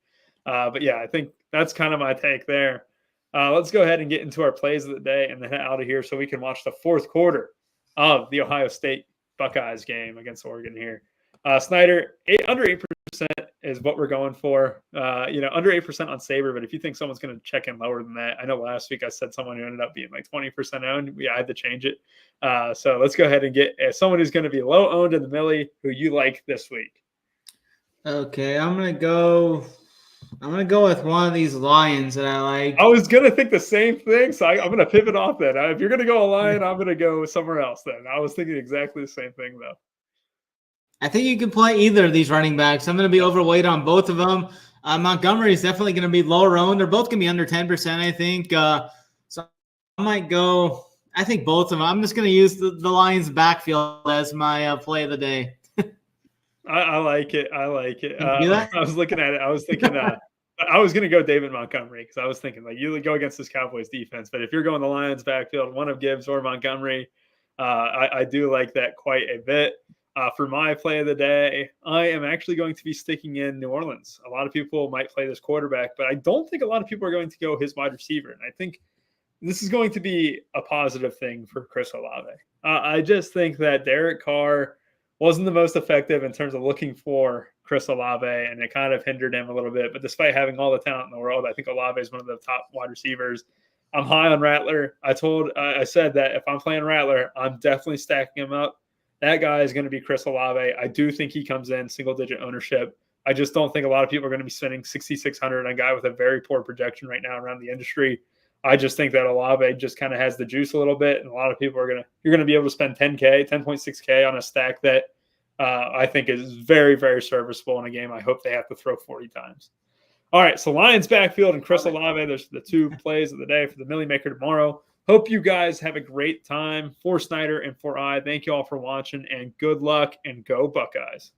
But, yeah, I think that's kind of my take there. Let's go ahead and get into our plays of the day and then head out of here so we can watch the fourth quarter of the Ohio State Buckeyes game against Oregon here. Snyder, under 8% is what we're going for. Under 8% on Sabre, but if you think someone's going to check in lower than that, I know last week I said someone who ended up being like 20% owned. I had to change it. So let's go ahead and get someone who's going to be low owned in the Millie who you like this week. Okay, I'm going to go with one of these Lions that I like. I was going to think the same thing, so I'm going to pivot off that. If you're going to go a Lion, I'm going to go somewhere else then. I was thinking exactly the same thing, though. I think you can play either of these running backs. I'm going to be overweight on both of them. Montgomery is definitely going to be lower owned. They're both going to be under 10%, I think. So I might go – I think both of them. I'm just going to use the Lions backfield as my play of the day. I like it. I was looking at it. I was thinking I was going to go David Montgomery because I was thinking like you go against this Cowboys defense. But if you're going the Lions backfield, one of Gibbs or Montgomery, I do like that quite a bit. For my play of the day, I am actually going to be sticking in New Orleans. A lot of people might play this quarterback, but I don't think a lot of people are going to go his wide receiver. And I think this is going to be a positive thing for Chris Olave. I just think that Derek Carr wasn't the most effective in terms of looking for Chris Olave, and it kind of hindered him a little bit. But despite having all the talent in the world, I think Olave is one of the top wide receivers. I'm high on Rattler. I said that if I'm playing Rattler, I'm definitely stacking him up. That guy is going to be Chris Olave. I do think he comes in single-digit ownership. I just don't think a lot of people are going to be spending $6,600 on a guy with a very poor projection right now around the industry. I just think that Olave just kind of has the juice a little bit, and a lot of people you're going to be able to spend 10.6K on a stack that I think is very, very serviceable in a game I hope they have to throw 40 times. All right, so Lions backfield and Chris Olave, there's the two plays of the day for the Millie Maker tomorrow. Hope you guys have a great time. For Snyder and for I, thank you all for watching, and good luck, and go Buckeyes.